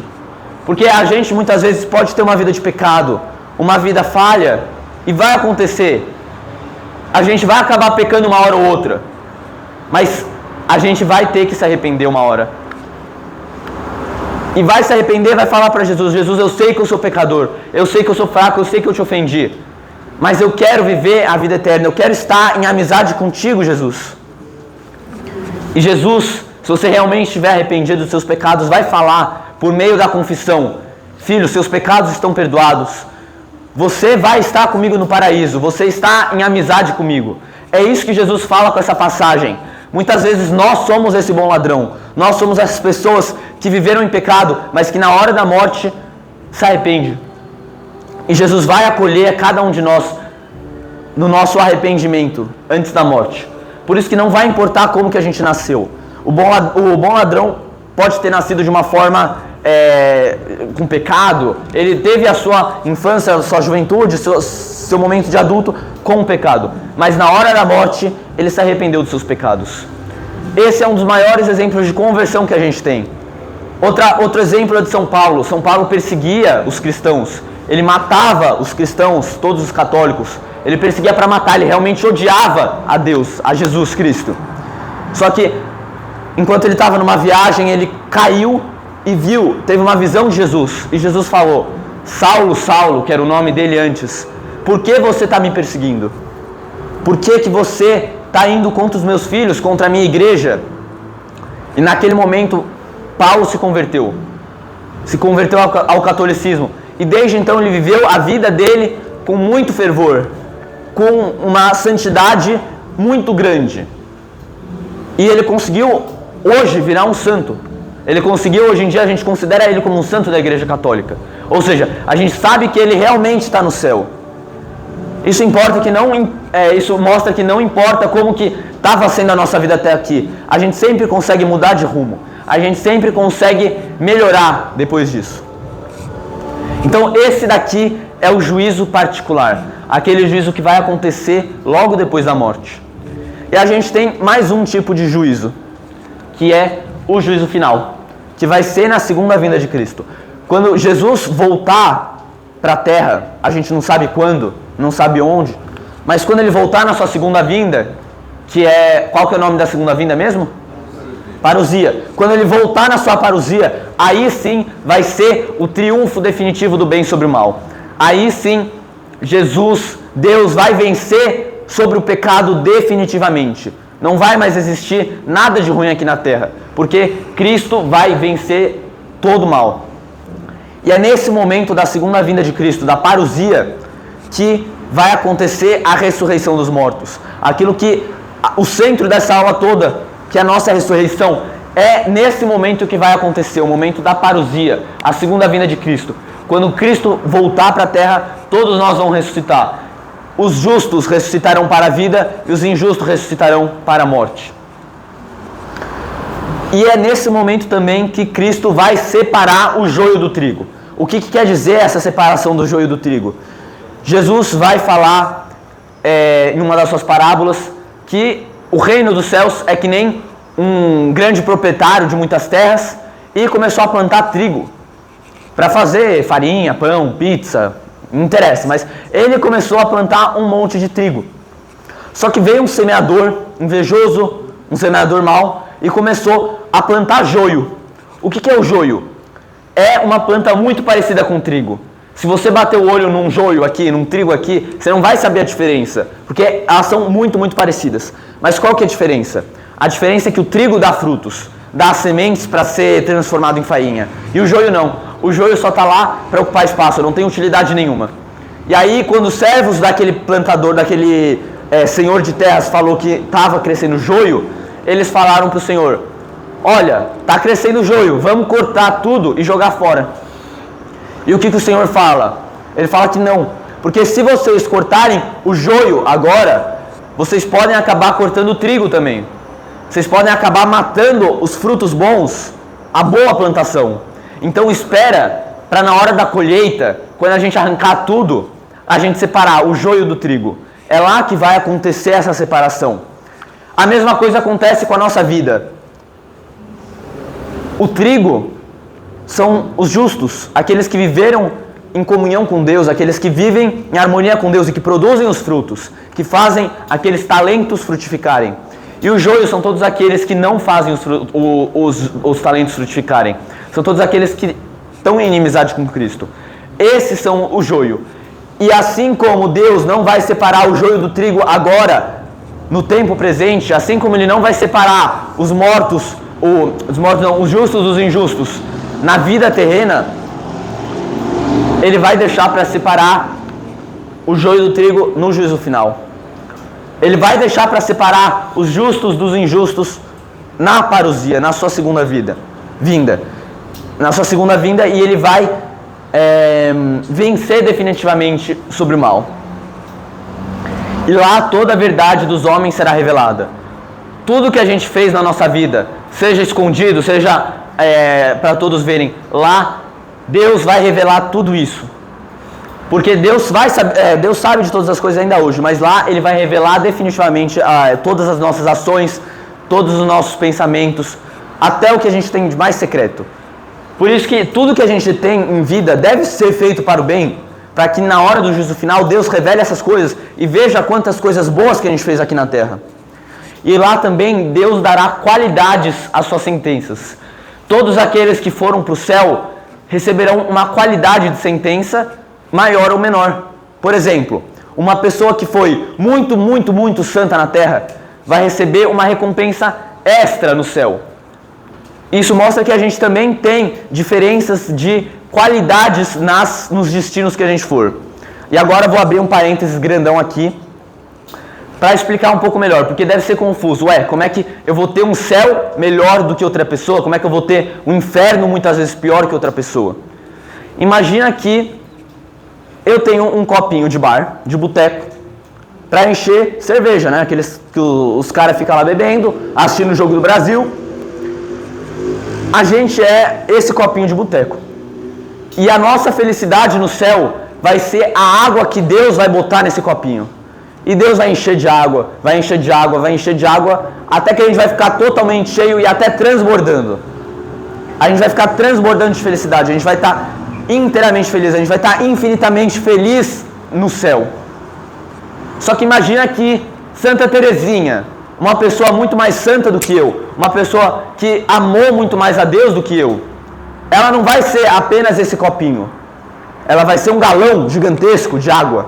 porque a gente muitas vezes pode ter uma vida de pecado, uma vida falha, e vai acontecer. A gente vai acabar pecando uma hora ou outra, mas a gente vai ter que se arrepender uma hora. E vai se arrepender, vai falar para Jesus: Jesus, eu sei que eu sou pecador, eu sei que eu sou fraco, eu sei que eu te ofendi, mas eu quero viver a vida eterna, eu quero estar em amizade contigo, Jesus. E Jesus, se você realmente estiver arrependido dos seus pecados, vai falar por meio da confissão: filho, seus pecados estão perdoados, você vai estar comigo no paraíso, você está em amizade comigo. É isso que Jesus fala com essa passagem. Muitas vezes nós somos esse bom ladrão, nós somos essas pessoas que viveram em pecado, mas que na hora da morte se arrepende. E Jesus vai acolher cada um de nós no nosso arrependimento antes da morte. Por isso que não vai importar como que a gente nasceu. O bom ladrão pode ter nascido de uma forma com pecado, ele teve a sua infância, a sua juventude, seu momento de adulto com o pecado, mas na hora da morte ele se arrependeu dos seus pecados. Esse é um dos maiores exemplos de conversão que a gente tem. Outro exemplo é de São Paulo. São Paulo perseguia os cristãos, ele matava os cristãos, todos os católicos, ele perseguia para matar, ele realmente odiava a Deus, a Jesus Cristo. Só que enquanto ele estava numa viagem, ele caiu e teve uma visão de Jesus, e Jesus falou: Saulo, Saulo, que era o nome dele antes, por que você está me perseguindo? Por que você está indo contra os meus filhos, contra a minha igreja? E naquele momento Paulo se converteu ao catolicismo, e desde então ele viveu a vida dele com muito fervor, com uma santidade muito grande, e ele conseguiu hoje virar um santo. Ele conseguiu, hoje em dia a gente considera ele como um santo da Igreja Católica. Ou seja, a gente sabe que ele realmente está no céu. Isso mostra que não importa como que estava sendo a nossa vida até aqui, a gente sempre consegue mudar de rumo, a gente sempre consegue melhorar depois disso. Então esse daqui é o juízo particular, aquele juízo que vai acontecer logo depois da morte. E a gente tem mais um tipo de juízo, que é o juízo final, que vai ser na segunda vinda de Cristo. Quando Jesus voltar para a terra, a gente não sabe quando, não sabe onde, mas quando ele voltar na sua segunda vinda, qual que é o nome da segunda vinda mesmo? Parousia. Quando ele voltar na sua parousia, aí sim vai ser o triunfo definitivo do bem sobre o mal. Aí sim, Deus vai vencer sobre o pecado definitivamente. Não vai mais existir nada de ruim aqui na terra, porque Cristo vai vencer todo o mal. E é nesse momento da segunda vinda de Cristo, da parousia, que vai acontecer a ressurreição dos mortos. Aquilo que o centro dessa aula toda, que é a nossa ressurreição, é nesse momento que vai acontecer, o momento da parousia, a segunda vinda de Cristo. Quando Cristo voltar para a terra, todos nós vamos ressuscitar. Os justos ressuscitarão para a vida e os injustos ressuscitarão para a morte. E é nesse momento também que Cristo vai separar o joio do trigo. O que quer dizer essa separação do joio do trigo? Jesus vai falar em uma das suas parábolas que o reino dos céus é que nem um grande proprietário de muitas terras e começou a plantar trigo para fazer farinha, pão, pizza, não interessa, mas ele começou a plantar um monte de trigo. Só que veio um semeador invejoso, um semeador mau, e começou a plantar joio. O que é o joio? É uma planta muito parecida com o trigo. Se você bater o olho num joio aqui, num trigo aqui, você não vai saber a diferença, porque elas são muito, muito parecidas. Mas qual que é a diferença? A diferença é que o trigo dá frutos, dá sementes para ser transformado em farinha, e o joio não. O joio só está lá para ocupar espaço, não tem utilidade nenhuma. E aí, quando os servos daquele plantador, daquele senhor de terras falou que estava crescendo joio, eles falaram para o senhor: olha, está crescendo joio, vamos cortar tudo e jogar fora. E o que o senhor fala? Ele fala que não, porque se vocês cortarem o joio agora, vocês podem acabar cortando o trigo também. Vocês podem acabar matando os frutos bons, a boa plantação. Então espera para na hora da colheita, quando a gente arrancar tudo, a gente separar o joio do trigo. É lá que vai acontecer essa separação. A mesma coisa acontece com a nossa vida. O trigo são os justos, aqueles que viveram em comunhão com Deus, aqueles que vivem em harmonia com Deus e que produzem os frutos, que fazem aqueles talentos frutificarem. E o joio são todos aqueles que não fazem os talentos frutificarem. São todos aqueles que estão em inimizade com Cristo. Esses são o joio. E assim como Deus não vai separar o joio do trigo agora, no tempo presente, assim como Ele não vai separar os justos dos injustos na vida terrena, Ele vai deixar para separar o joio do trigo no juízo final. Ele vai deixar para separar os justos dos injustos na parousia, na sua segunda vinda. Na sua segunda vinda, e Ele vai vencer definitivamente sobre o mal. E lá toda a verdade dos homens será revelada. Tudo que a gente fez na nossa vida, seja escondido, seja para todos verem, lá Deus vai revelar tudo isso. Porque Deus sabe de todas as coisas ainda hoje, mas lá Ele vai revelar definitivamente todas as nossas ações, todos os nossos pensamentos, até o que a gente tem de mais secreto. Por isso que tudo que a gente tem em vida deve ser feito para o bem, para que na hora do juízo final Deus revele essas coisas e veja quantas coisas boas que a gente fez aqui na terra. E lá também Deus dará qualidades às suas sentenças. Todos aqueles que foram para o céu receberão uma qualidade de sentença maior ou menor. Por exemplo, uma pessoa que foi muito, muito, muito santa na terra vai receber uma recompensa extra no céu. Isso mostra que a gente também tem diferenças de qualidades nos destinos que a gente for. E agora eu vou abrir um parênteses grandão aqui para explicar um pouco melhor, porque deve ser confuso. Como é que eu vou ter um céu melhor do que outra pessoa? Como é que eu vou ter um inferno muitas vezes pior que outra pessoa? Imagina que eu tenho um copinho de bar, de boteco, para encher cerveja, né? Aqueles que os caras ficam lá bebendo, assistindo o jogo do Brasil. A gente é esse copinho de boteco. E a nossa felicidade no céu vai ser a água que Deus vai botar nesse copinho. E Deus vai encher de água, vai encher de água, vai encher de água, até que a gente vai ficar totalmente cheio e até transbordando. A gente vai ficar transbordando de felicidade, a gente vai estar inteiramente feliz, a gente vai estar infinitamente feliz no céu. Só que imagina que Santa Teresinha, uma pessoa muito mais santa do que eu, uma pessoa que amou muito mais a Deus do que eu, ela não vai ser apenas esse copinho, ela vai ser um galão gigantesco de água,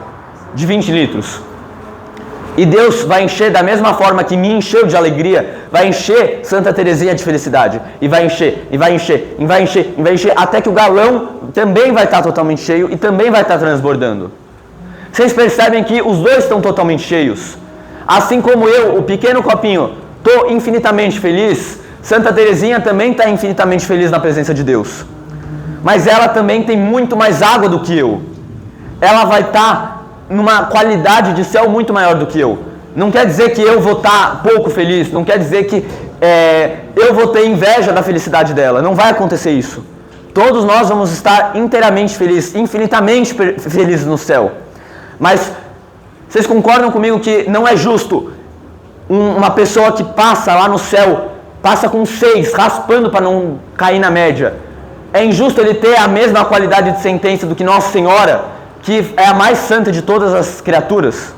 de 20 litros. E Deus vai encher da mesma forma que me encheu de alegria, vai encher Santa Teresinha de felicidade. E vai encher, e vai encher, e vai encher, e vai encher, até que o galão também vai estar totalmente cheio e também vai estar transbordando. Vocês percebem que os dois estão totalmente cheios? Assim como eu, o pequeno copinho, estou infinitamente feliz, Santa Teresinha também está infinitamente feliz na presença de Deus. Mas ela também tem muito mais água do que eu. Ela vai estar numa qualidade de céu muito maior do que eu. Não quer dizer que eu vou estar pouco feliz, não quer dizer que eu vou ter inveja da felicidade dela, não vai acontecer isso. Todos nós vamos estar inteiramente felizes, infinitamente felizes no céu. Mas vocês concordam comigo que não é justo uma pessoa que passa lá no céu, passa com 6, raspando para não cair na média? É injusto ele ter a mesma qualidade de sentença do que Nossa Senhora, que é a mais santa de todas as criaturas?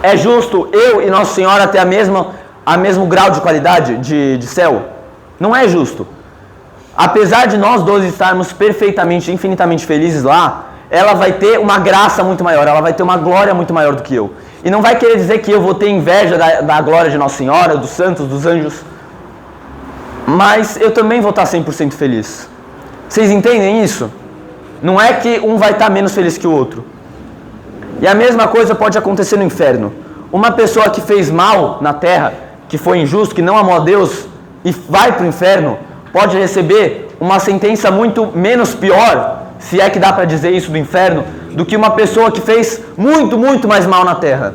É justo eu e Nossa Senhora ter a mesmo grau de qualidade de céu? Não é justo. Apesar de nós dois estarmos perfeitamente, infinitamente felizes lá, ela vai ter uma graça muito maior, ela vai ter uma glória muito maior do que eu. E não vai querer dizer que eu vou ter inveja da glória de Nossa Senhora, dos santos, dos anjos, mas eu também vou estar 100% feliz. Vocês entendem isso? Não é que um vai estar menos feliz que o outro. E a mesma coisa pode acontecer no inferno. Uma pessoa que fez mal na terra, que foi injusto, que não amou a Deus e vai para o inferno, pode receber uma sentença muito menos pior, se é que dá para dizer isso do inferno, do que uma pessoa que fez muito, muito mais mal na terra.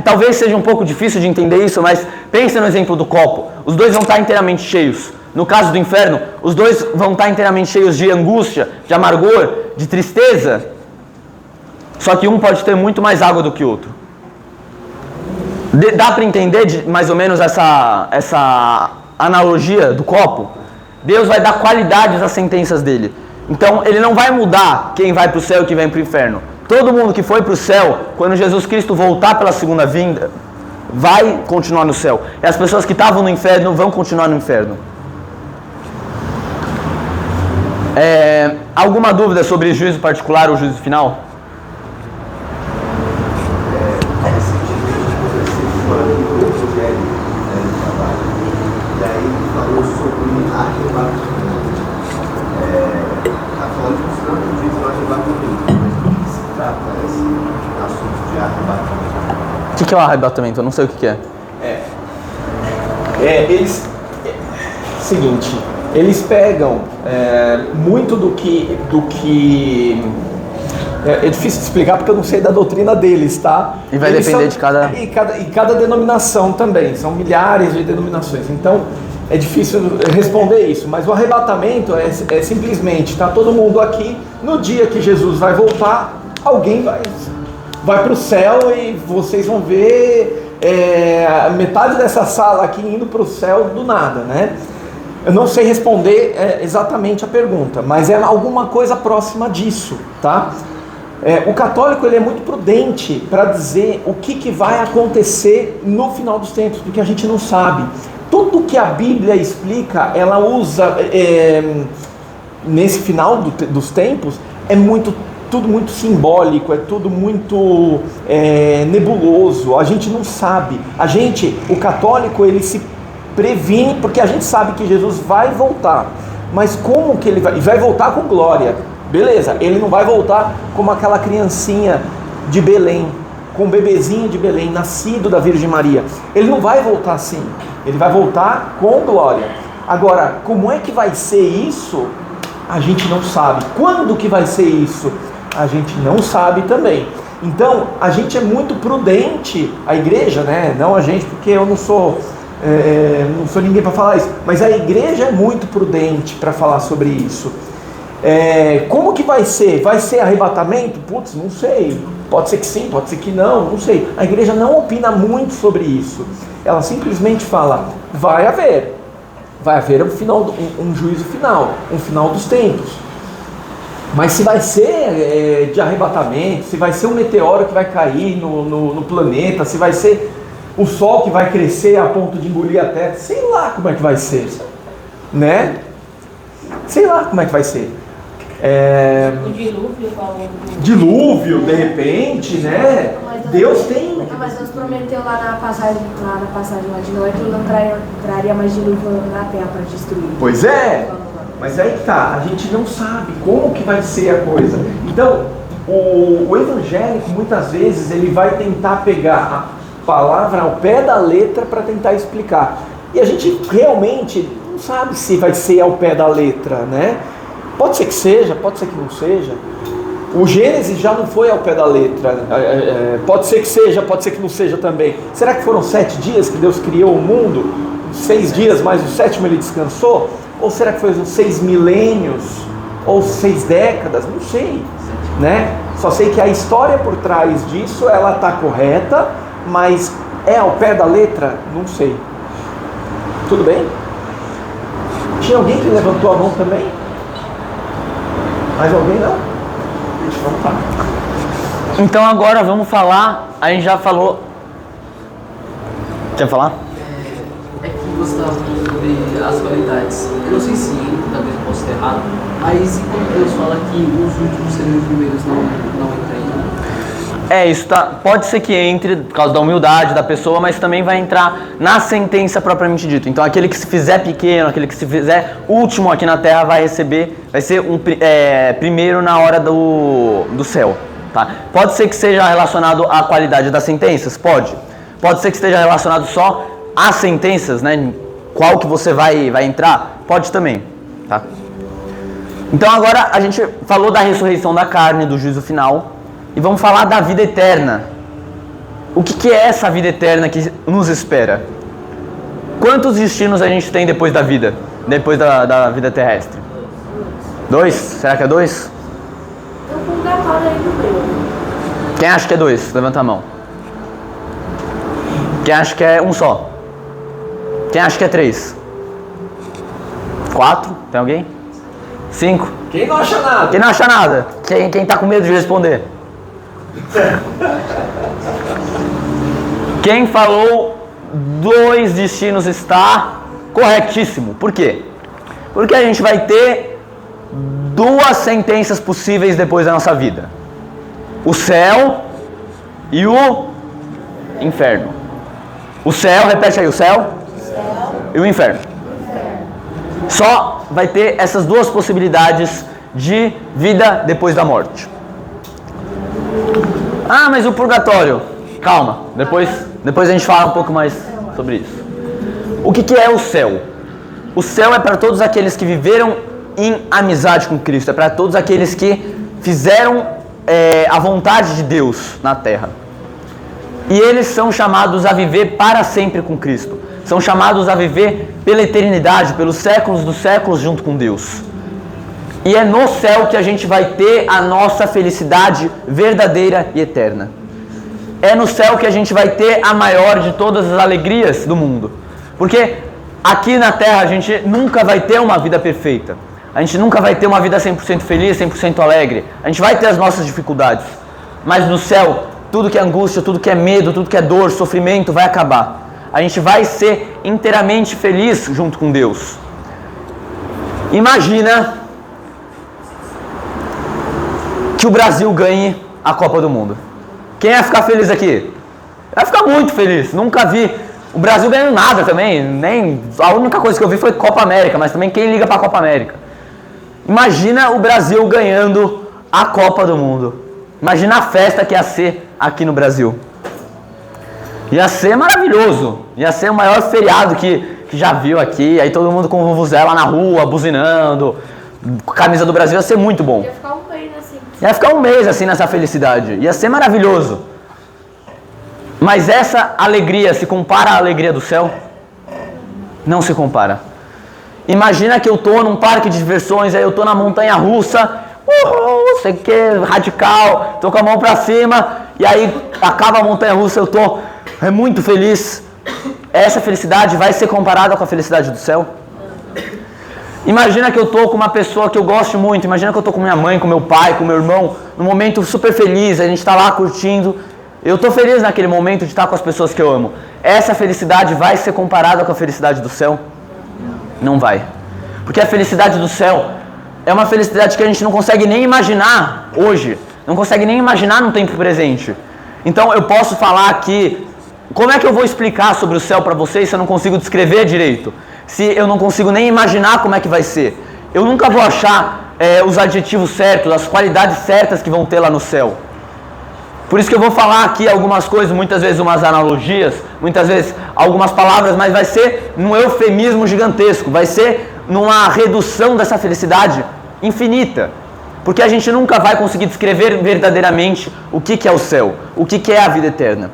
Talvez seja um pouco difícil de entender isso, mas pense no exemplo do copo. Os dois vão estar inteiramente cheios. No caso do inferno, os dois vão estar inteiramente cheios de angústia, de amargor, de tristeza. Só que um pode ter muito mais água do que o outro. Dá para entender mais ou menos essa analogia do copo? Deus vai dar qualidades às sentenças dele. Então ele não vai mudar quem vai para o céu e quem vai para o inferno. Todo mundo que foi para o céu, quando Jesus Cristo voltar pela segunda vinda, vai continuar no céu. E as pessoas que estavam no inferno vão continuar no inferno. Alguma dúvida sobre juízo particular ou juízo final? O que é o arrebatamento? Eu não sei o que é. Seguinte, eles pegam muito do que é difícil de explicar porque eu não sei da doutrina deles, tá? E vai depender de cada... E cada denominação também, são milhares de denominações, então é difícil responder isso, mas o arrebatamento é simplesmente, tá todo mundo aqui, no dia que Jesus vai voltar, alguém vai para o céu e vocês vão ver metade dessa sala aqui indo para o céu do nada, né? Eu não sei responder exatamente a pergunta, mas é alguma coisa próxima disso, tá? O católico ele é muito prudente para dizer o que vai acontecer no final dos tempos, porque a gente não sabe. Tudo que a Bíblia explica, ela usa nesse final dos tempos, tudo muito simbólico, é tudo muito nebuloso, a gente não sabe. O católico, ele se previne, porque a gente sabe que Jesus vai voltar, mas como que ele vai? Ele vai voltar com glória, beleza, ele não vai voltar como aquela criancinha de Belém, com um bebezinho de Belém, nascido da Virgem Maria, ele não vai voltar assim, ele vai voltar com glória. Agora, como é que vai ser isso? A gente não sabe. Quando que vai ser isso? A gente não sabe também. Então, a gente é muito prudente, a igreja, né? Não a gente, porque eu não sou ninguém para falar isso, mas a igreja é muito prudente para falar sobre isso. Como que vai ser? Vai ser arrebatamento? Putz, não sei. Pode ser que sim, pode ser que não sei. A igreja não opina muito sobre isso. Ela simplesmente fala, vai haver um juízo final, um final dos tempos. Mas se vai ser de arrebatamento, se vai ser um meteoro que vai cair no planeta, se vai ser o sol que vai crescer a ponto de engolir a terra, sei lá como é que vai ser, né? Sei lá como é que vai ser. O dilúvio, dilúvio, de repente, né? Deus tem... Mas Deus prometeu lá na passagem lá de Noé que não traria mais dilúvio na terra para destruir. Pois é, mas aí que tá, a gente não sabe como que vai ser a coisa. Então, o evangélico, muitas vezes, ele vai tentar pegar a palavra ao pé da letra para tentar explicar. E a gente realmente não sabe se vai ser ao pé da letra, né? Pode ser que seja, pode ser que não seja. O Gênesis já não foi ao pé da letra. Pode ser que seja, pode ser que não seja também. Será que foram 7 dias que Deus criou o mundo? 6 dias, mais o 7º ele descansou? Ou será que foi os 6 milênios? Ou 6 décadas? Não sei, né? Só sei que a história por trás disso, ela está correta, mas é ao pé da letra? Não sei. Tudo bem? Tinha alguém que levantou a mão também? Mais alguém não? Então tá. Então agora vamos falar, a gente já falou... Quer falar? É que você estava falando sobre as qualidades. Eu não sei se talvez eu possa estar errado, mas e quando Deus fala que os últimos serão os primeiros não entram? Isso pode ser que entre por causa da humildade da pessoa, mas também vai entrar na sentença propriamente dita. Então aquele que se fizer pequeno, aquele que se fizer último aqui na terra vai ser primeiro na hora do céu, tá? Pode ser que seja relacionado à qualidade das sentenças? Pode ser que esteja relacionado só às sentenças, né? Qual que você vai entrar? Pode também, tá? Então agora a gente falou da ressurreição da carne, do juízo final. E vamos falar da vida eterna. O que é essa vida eterna que nos espera? quantos destinos a gente tem depois da vida? Depois da vida terrestre? 2? Será que é 2? Tem um purgatório aí no meio. Quem acha que é 2? Levanta a mão. Quem acha que é um só? Quem acha que é 3? 4? Tem alguém? 5? Quem não acha nada? Quem não acha nada? Quem tá com medo de responder? Quem falou 2 destinos está corretíssimo. Por quê? Porque a gente vai ter 2 sentenças possíveis depois da nossa vida: o céu e o inferno. O céu, repete aí, o céu e o inferno. Só vai ter essas 2 possibilidades de vida depois da morte. Ah, mas o purgatório? Calma, depois a gente fala um pouco mais sobre isso. O que é o céu? O céu é para todos aqueles que viveram em amizade com Cristo, é para todos aqueles que fizeram a vontade de Deus na terra. E eles são chamados a viver para sempre com Cristo. São chamados a viver pela eternidade, pelos séculos dos séculos junto com Deus. E é no céu que a gente vai ter a nossa felicidade verdadeira e eterna. É no céu que a gente vai ter a maior de todas as alegrias do mundo. Porque aqui na terra a gente nunca vai ter uma vida perfeita. A gente nunca vai ter uma vida 100% feliz, 100% alegre. A gente vai ter as nossas dificuldades. Mas no céu, tudo que é angústia, tudo que é medo, tudo que é dor, sofrimento vai acabar. A gente vai ser inteiramente feliz junto com Deus. Imagina que o Brasil ganhe a Copa do Mundo. Quem vai ficar feliz aqui? Vai ficar muito feliz. Nunca vi o Brasil ganhando nada também. Nem a única coisa que eu vi foi Copa América, mas também quem liga para a Copa América? Imagina o Brasil ganhando a Copa do Mundo. Imagina a festa que ia ser aqui no Brasil. Ia ser maravilhoso. Ia ser o maior feriado que já viu aqui. Aí todo mundo com o vuvuzela na rua, buzinando, com a camisa do Brasil. Ia ser muito bom. Ia ficar um mês assim. Ia ficar um mês assim nessa felicidade. Ia ser maravilhoso. Mas essa alegria se compara à alegria do céu? Não se compara. Imagina que eu tô num parque de diversões, aí eu tô na montanha russa, sei que, radical, tô com a mão pra cima, e aí acaba a montanha russa, eu tô muito feliz. Essa felicidade vai ser comparada com a felicidade do céu? Imagina que eu tô com uma pessoa que eu gosto muito, imagina que eu tô com minha mãe, com meu pai, com meu irmão, num momento super feliz, a gente tá lá curtindo, eu tô feliz naquele momento de estar com as pessoas que eu amo. Essa felicidade vai ser comparada com a felicidade do céu? Não vai. Porque a felicidade do céu é uma felicidade que a gente não consegue nem imaginar hoje, não consegue nem imaginar no tempo presente. Então eu posso falar aqui, como é que eu vou explicar sobre o céu para vocês se eu não consigo descrever direito? Se eu não consigo nem imaginar como é que vai ser? Eu nunca vou achar os adjetivos certos, as qualidades certas que vão ter lá no céu. Por isso que eu vou falar aqui algumas coisas, muitas vezes umas analogias, muitas vezes algumas palavras, mas vai ser num eufemismo gigantesco, vai ser numa redução dessa felicidade infinita. Porque a gente nunca vai conseguir descrever verdadeiramente o que é o céu, o que é a vida eterna.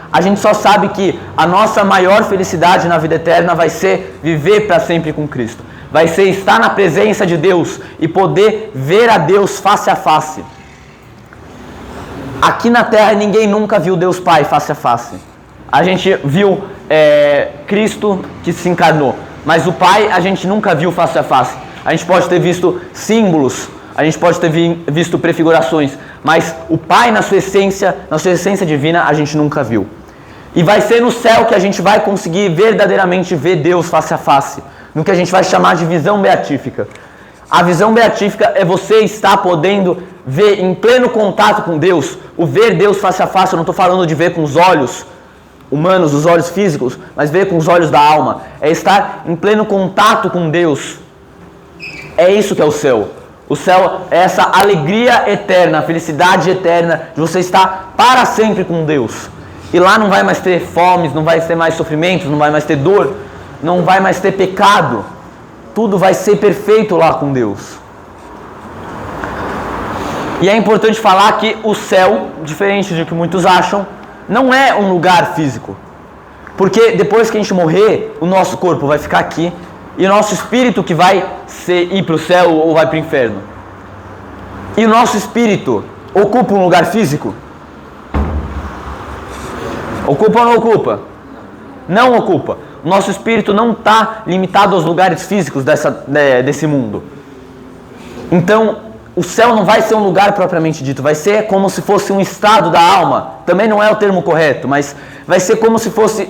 A gente só sabe que a nossa maior felicidade na vida eterna vai ser viver para sempre com Cristo. Vai ser estar na presença de Deus e poder ver a Deus face a face. Aqui na terra ninguém nunca viu Deus Pai face a face. A gente viu Cristo que se encarnou, mas o Pai a gente nunca viu face a face. A gente pode ter visto símbolos, a gente pode ter visto prefigurações, mas o Pai na sua essência divina a gente nunca viu. E vai ser no céu que a gente vai conseguir verdadeiramente ver Deus face a face, no que a gente vai chamar de visão beatífica. A visão beatífica é você estar podendo ver em pleno contato com Deus. O ver Deus face a face, eu não estou falando de ver com os olhos humanos, os olhos físicos, mas ver com os olhos da alma. É estar em pleno contato com Deus. É isso que é o céu. O céu é essa alegria eterna, a felicidade eterna de você estar para sempre com Deus. E lá não vai mais ter fomes, não vai ter mais sofrimentos, não vai mais ter dor, não vai mais ter pecado. Tudo vai ser perfeito lá com Deus. E é importante falar que o céu, diferente do que muitos acham, não é um lugar físico. Porque depois que a gente morrer, o nosso corpo vai ficar aqui e o nosso espírito que vai ir para o céu ou vai para o inferno. E o nosso espírito ocupa um lugar físico? Ocupa ou não ocupa? Não ocupa. O nosso espírito não está limitado aos lugares físicos desse mundo. Então, o céu não vai ser um lugar propriamente dito, vai ser como se fosse um estado da alma. Também não é o termo correto, mas vai ser como se fosse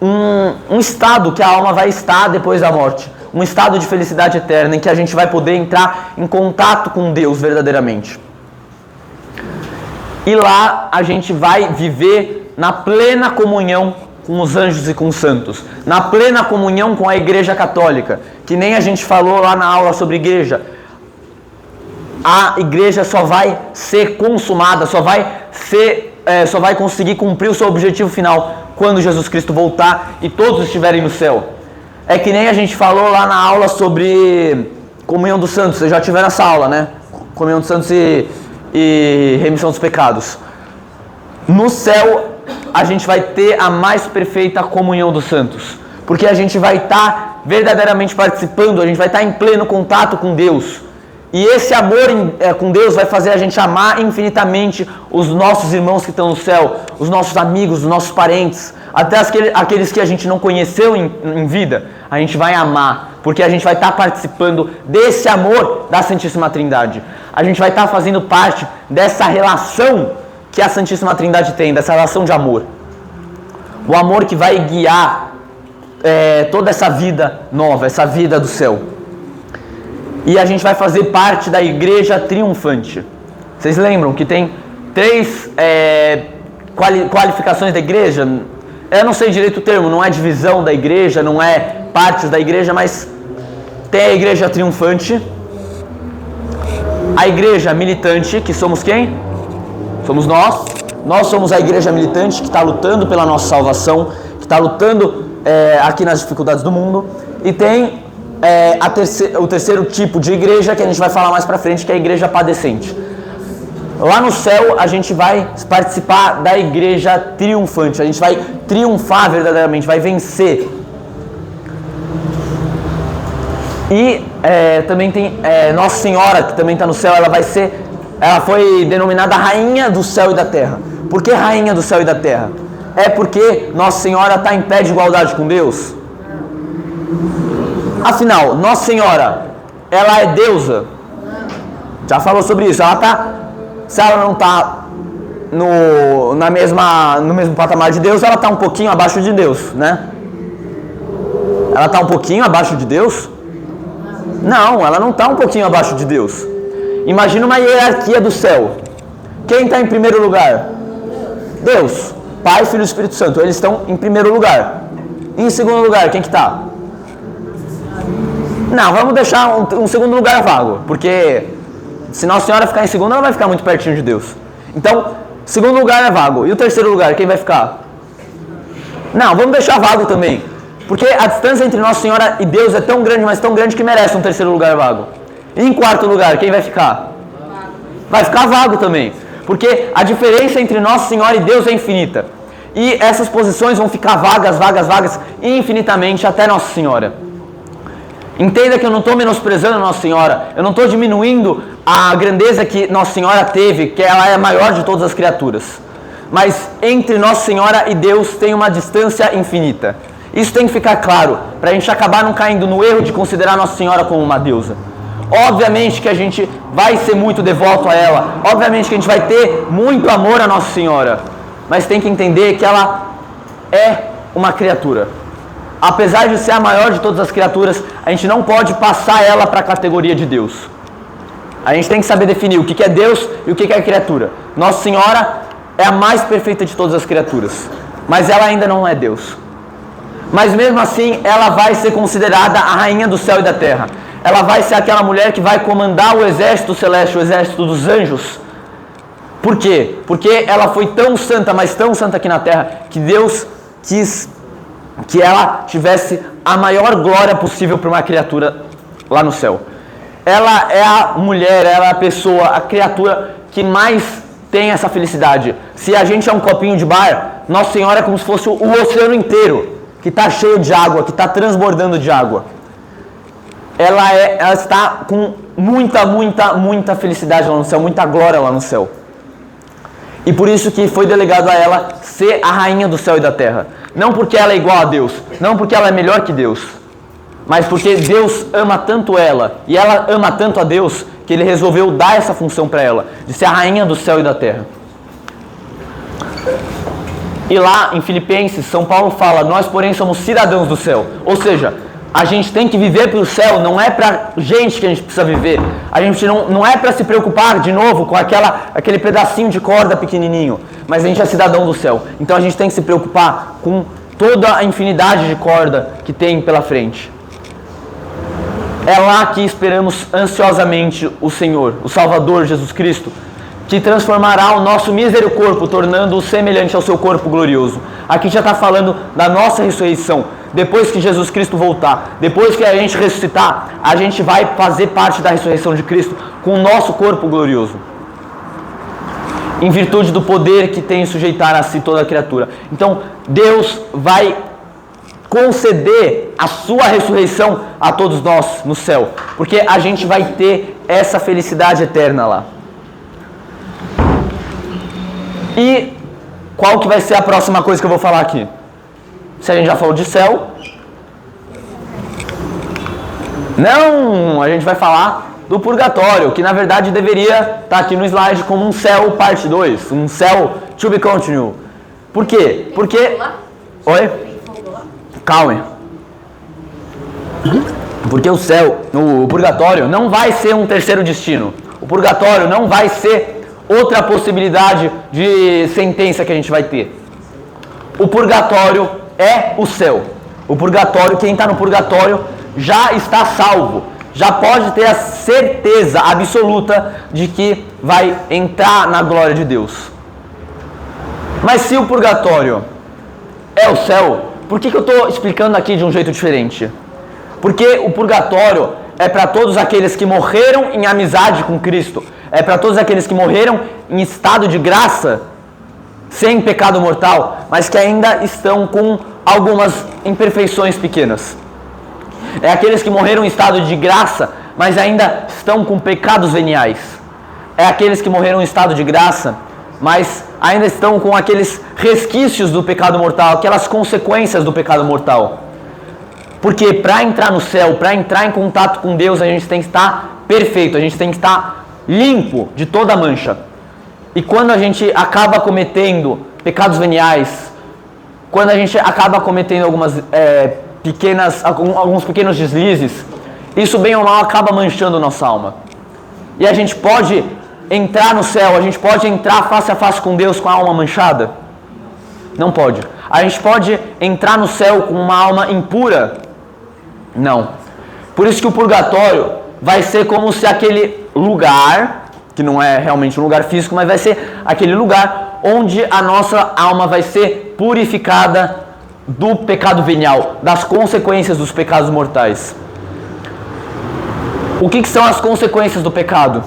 um estado que a alma vai estar depois da morte. Um estado de felicidade eterna, em que a gente vai poder entrar em contato com Deus verdadeiramente. E lá a gente vai viver na plena comunhão com os anjos e com os santos. Na plena comunhão com a Igreja Católica, que nem a gente falou lá na aula sobre igreja. A igreja só vai ser consumada, só vai conseguir cumprir o seu objetivo final quando Jesus Cristo voltar e todos estiverem no céu. É que nem a gente falou lá na aula sobre comunhão dos santos. Vocês já tiveram essa aula, né? Comunhão dos santos e remissão dos pecados. No céu, a gente vai ter a mais perfeita comunhão dos santos, porque a gente vai estar verdadeiramente participando, a gente vai estar em pleno contato com Deus. E esse amor com Deus vai fazer a gente amar infinitamente os nossos irmãos que estão no céu, os nossos amigos, os nossos parentes, até aqueles que a gente não conheceu em vida, a gente vai amar, porque a gente vai estar participando desse amor da Santíssima Trindade. A gente vai estar fazendo parte dessa relação que a Santíssima Trindade tem, dessa relação de amor. O amor que vai guiar toda essa vida nova, essa vida do céu. E a gente vai fazer parte da igreja triunfante. Vocês lembram que tem 3 qualificações da igreja? Eu não sei direito o termo, não é divisão da igreja, não é partes da igreja, mas tem a igreja triunfante, a igreja militante, que somos quem? Somos nós. Nós somos a igreja militante que está lutando pela nossa salvação, que está lutando aqui nas dificuldades do mundo. E tem o terceiro tipo de igreja, que a gente vai falar mais pra frente, que é a igreja padecente. Lá no céu a gente vai participar da igreja triunfante, a gente vai triunfar verdadeiramente, vai vencer. E também tem Nossa Senhora, que também está no céu, ela foi denominada Rainha do Céu e da Terra. Por que Rainha do Céu e da Terra? É porque Nossa Senhora está em pé de igualdade com Deus? Afinal, Nossa Senhora, ela é deusa? Já falou sobre isso. Se ela não está no mesmo patamar de Deus, ela está um pouquinho abaixo de Deus, né? Ela está um pouquinho abaixo de Deus? Não, ela não está um pouquinho abaixo de Deus. Imagina uma hierarquia do céu. Quem está em primeiro lugar? Deus, Pai, Filho e Espírito Santo. Eles estão em primeiro lugar. E em segundo lugar, quem que está? Não, vamos deixar um segundo lugar vago, porque se Nossa Senhora ficar em segundo, ela vai ficar muito pertinho de Deus. Então, segundo lugar é vago. E o terceiro lugar, quem vai ficar? Não, vamos deixar vago também, porque a distância entre Nossa Senhora e Deus é tão grande, mas tão grande que merece um terceiro lugar vago. E em quarto lugar, quem vai ficar? Vai ficar vago também, porque a diferença entre Nossa Senhora e Deus é infinita. E essas posições vão ficar vagas infinitamente até Nossa Senhora. Entenda que eu não estou menosprezando Nossa Senhora, eu não estou diminuindo a grandeza que Nossa Senhora teve, que ela é a maior de todas as criaturas. Mas entre Nossa Senhora e Deus tem uma distância infinita. Isso tem que ficar claro, para a gente acabar não caindo no erro de considerar Nossa Senhora como uma deusa. Obviamente que a gente vai ser muito devoto a ela, obviamente que a gente vai ter muito amor a Nossa Senhora, mas tem que entender que ela é uma criatura. Apesar de ser a maior de todas as criaturas, a gente não pode passar ela para a categoria de Deus. A gente tem que saber definir o que é Deus e o que é criatura. Nossa Senhora é a mais perfeita de todas as criaturas, mas ela ainda não é Deus. Mas mesmo assim, ela vai ser considerada a rainha do céu e da terra. Ela vai ser aquela mulher que vai comandar o exército celeste, o exército dos anjos. Por quê? Porque ela foi tão santa, mas tão santa aqui na terra, que Deus quis que ela tivesse a maior glória possível para uma criatura lá no céu. Ela é a mulher, ela é a pessoa, a criatura que mais tem essa felicidade. Se a gente é um copinho de bar, Nossa Senhora é como se fosse o oceano inteiro, que está cheio de água, que está transbordando de água. Ela está com muita felicidade lá no céu, muita glória lá no céu. E por isso que foi delegado a ela ser a rainha do céu e da terra. Não porque ela é igual a Deus, não porque ela é melhor que Deus, mas porque Deus ama tanto ela, e ela ama tanto a Deus, que Ele resolveu dar essa função para ela, de ser a rainha do céu e da terra. E lá em Filipenses, São Paulo fala, nós porém somos cidadãos do céu. Ou seja, a gente tem que viver para o céu, não é para gente que a gente precisa viver. A gente não é para se preocupar de novo com aquele pedacinho de corda pequenininho, mas a gente é cidadão do céu. Então a gente tem que se preocupar com toda a infinidade de corda que tem pela frente. É lá que esperamos ansiosamente o Senhor, o Salvador Jesus Cristo, que transformará o nosso mísero corpo, tornando-o semelhante ao seu corpo glorioso. Aqui já está falando da nossa ressurreição. Depois que Jesus Cristo voltar, depois que a gente ressuscitar, a gente vai fazer parte da ressurreição de Cristo com o nosso corpo glorioso, em virtude do poder que tem em sujeitar a si toda a criatura. Então, Deus vai conceder a sua ressurreição a todos nós no céu, porque a gente vai ter essa felicidade eterna lá. E qual que vai ser a próxima coisa que eu vou falar aqui? Se a gente já falou de céu, não, a gente vai falar do purgatório, que na verdade deveria estar aqui no slide como um céu parte 2, um céu to be continued. Por quê? Porque... Oi? Calma. Porque o céu, o purgatório, não vai ser um terceiro destino. O purgatório não vai ser outra possibilidade de sentença que a gente vai ter. O purgatório é o céu. O purgatório, quem está no purgatório já está salvo. Já pode ter a certeza absoluta de que vai entrar na glória de Deus. Mas se o purgatório é o céu, por que eu estou explicando aqui de um jeito diferente? Porque o purgatório é para todos aqueles que morreram em amizade com Cristo. É para todos aqueles que morreram em estado de graça, sem pecado mortal, mas que ainda estão com algumas imperfeições pequenas. É aqueles que morreram em estado de graça, mas ainda estão com pecados veniais. É aqueles que morreram em estado de graça, mas ainda estão com aqueles resquícios do pecado mortal, aquelas consequências do pecado mortal. Porque para entrar no céu, para entrar em contato com Deus, a gente tem que estar perfeito, a gente tem que estar limpo de toda mancha. E quando a gente acaba cometendo pecados veniais, quando a gente acaba cometendo alguns pequenos deslizes, isso bem ou mal acaba manchando nossa alma. E a gente pode entrar no céu, a gente pode entrar face a face com Deus com a alma manchada? Não pode. A gente pode entrar no céu com uma alma impura? Não. Por isso que o purgatório vai ser como se aquele lugar, que não é realmente um lugar físico, mas vai ser aquele lugar onde a nossa alma vai ser purificada do pecado venial, das consequências dos pecados mortais. O que são as consequências do pecado?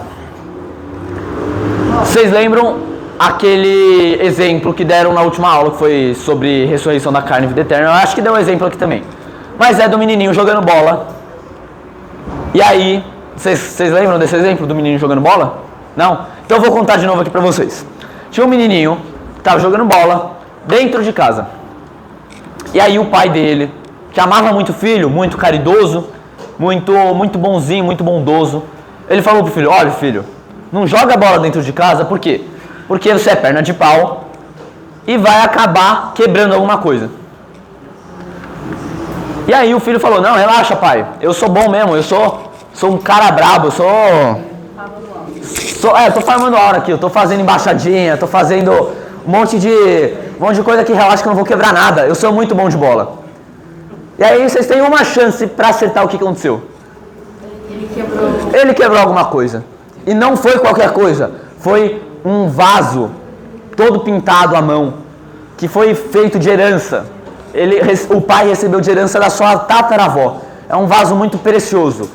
Vocês lembram aquele exemplo que deram na última aula, que foi sobre ressurreição da carne e vida eterna? Eu acho que deu um exemplo aqui também. Mas é do menininho jogando bola. E aí, vocês lembram desse exemplo do menino jogando bola? Não? Então eu vou contar de novo aqui pra vocês. Tinha um menininho que estava jogando bola dentro de casa. E aí o pai dele, que amava muito o filho, muito caridoso, muito bonzinho, muito bondoso, ele falou pro filho: olha, filho, não joga bola dentro de casa, por quê? Porque você é perna de pau e vai acabar quebrando alguma coisa. E aí o filho falou: não, relaxa, pai, eu sou bom mesmo, eu sou um cara brabo, eu tô farmando aura aqui, eu tô fazendo embaixadinha, tô fazendo um monte de coisa que relaxa que eu não vou quebrar nada, eu sou muito bom de bola. E aí vocês têm uma chance pra acertar o que aconteceu. Ele quebrou alguma coisa. E não foi qualquer coisa, foi um vaso todo pintado à mão, que foi feito de herança. O pai recebeu de herança da sua tataravó. É um vaso muito precioso,